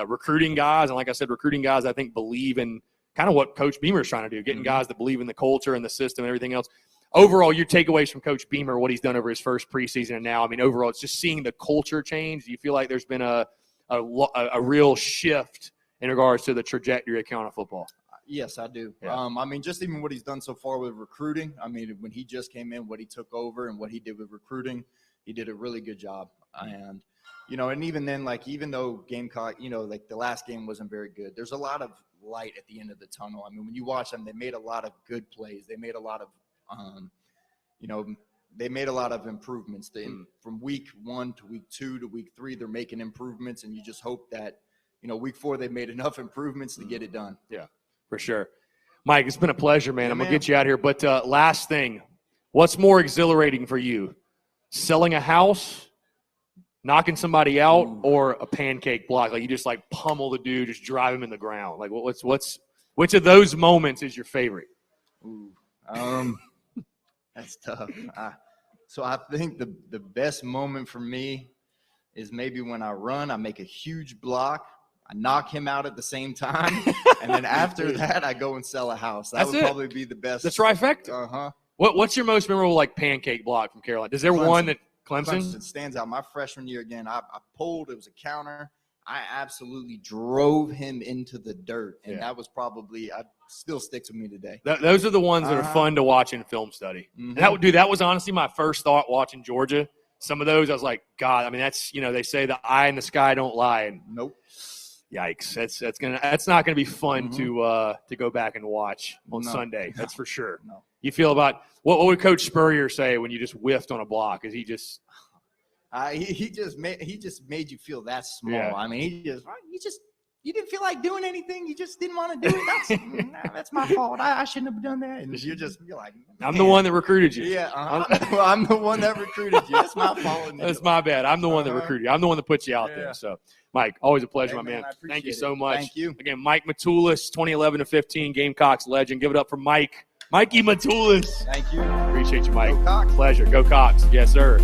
recruiting guys. And like I said, recruiting guys I think believe in kind of what Coach Beamer is trying to do, getting guys that believe in the culture and the system and everything else. Overall, your takeaways from Coach Beamer, what he's done over his first preseason and now, I mean, overall, it's just seeing the culture change. Do you feel like there's been a real shift in regards to the trajectory of Carolina football? Yes, I do. Yeah. I mean, just even what he's done so far with recruiting. I mean, when he just came in, what he took over and what he did with recruiting, he did a really good job. And, and even then, like, even though Gamecock, like the last game wasn't very good, there's a lot of light at the end of the tunnel. I mean, when you watch them, they made a lot of good plays. They made a lot of, they made a lot of improvements. From week 1 to week 2 to week 3, they're making improvements, and you just hope that, week 4 they made enough improvements to get it done. Yeah, for sure. Mike, it's been a pleasure, man. I'm going to get you out here. But last thing, what's more exhilarating for you? Selling a house, knocking somebody out, or a pancake block? Like you just like pummel the dude, just drive him in the ground. Like which of those moments is your favorite? That's tough. So I think the best moment for me is maybe when I run, I make a huge block, I knock him out at the same time, and then after that, I go and sell a house. That would probably be the best. The trifecta. What's your most memorable like pancake block from Carolina? Is there one that Clemson stands out? My freshman year again, I pulled. It was a counter. I absolutely drove him into the dirt, and that was probably still sticks with me today. Those are the ones that are fun to watch in film study. And that was honestly my first thought watching Georgia. Some of those I was like, God, I mean, that's they say the eye in the sky don't lie, and nope. Yikes! That's not gonna be fun to go back and watch on Sunday. That's for sure. No. You feel about what would Coach Spurrier say when you just whiffed on a block? Is he just? He just made you feel that small. Yeah. I mean, you didn't feel like doing anything. You just didn't want to do it. That's my fault. I shouldn't have done that. And you're like, man. I'm the one that recruited you. Yeah, I'm the one that recruited you. It's my fault. That's my bad. I'm the one that recruited you. I'm the one that put you out there. So, Mike, always a pleasure, my man. Thank you so much. Thank you. Again, Mike Matulis, 2011-15 Gamecocks legend. Give it up for Mikey Matulis. Thank you. Appreciate you, Mike. Go Cox. Pleasure. Go Cox. Yes, sir.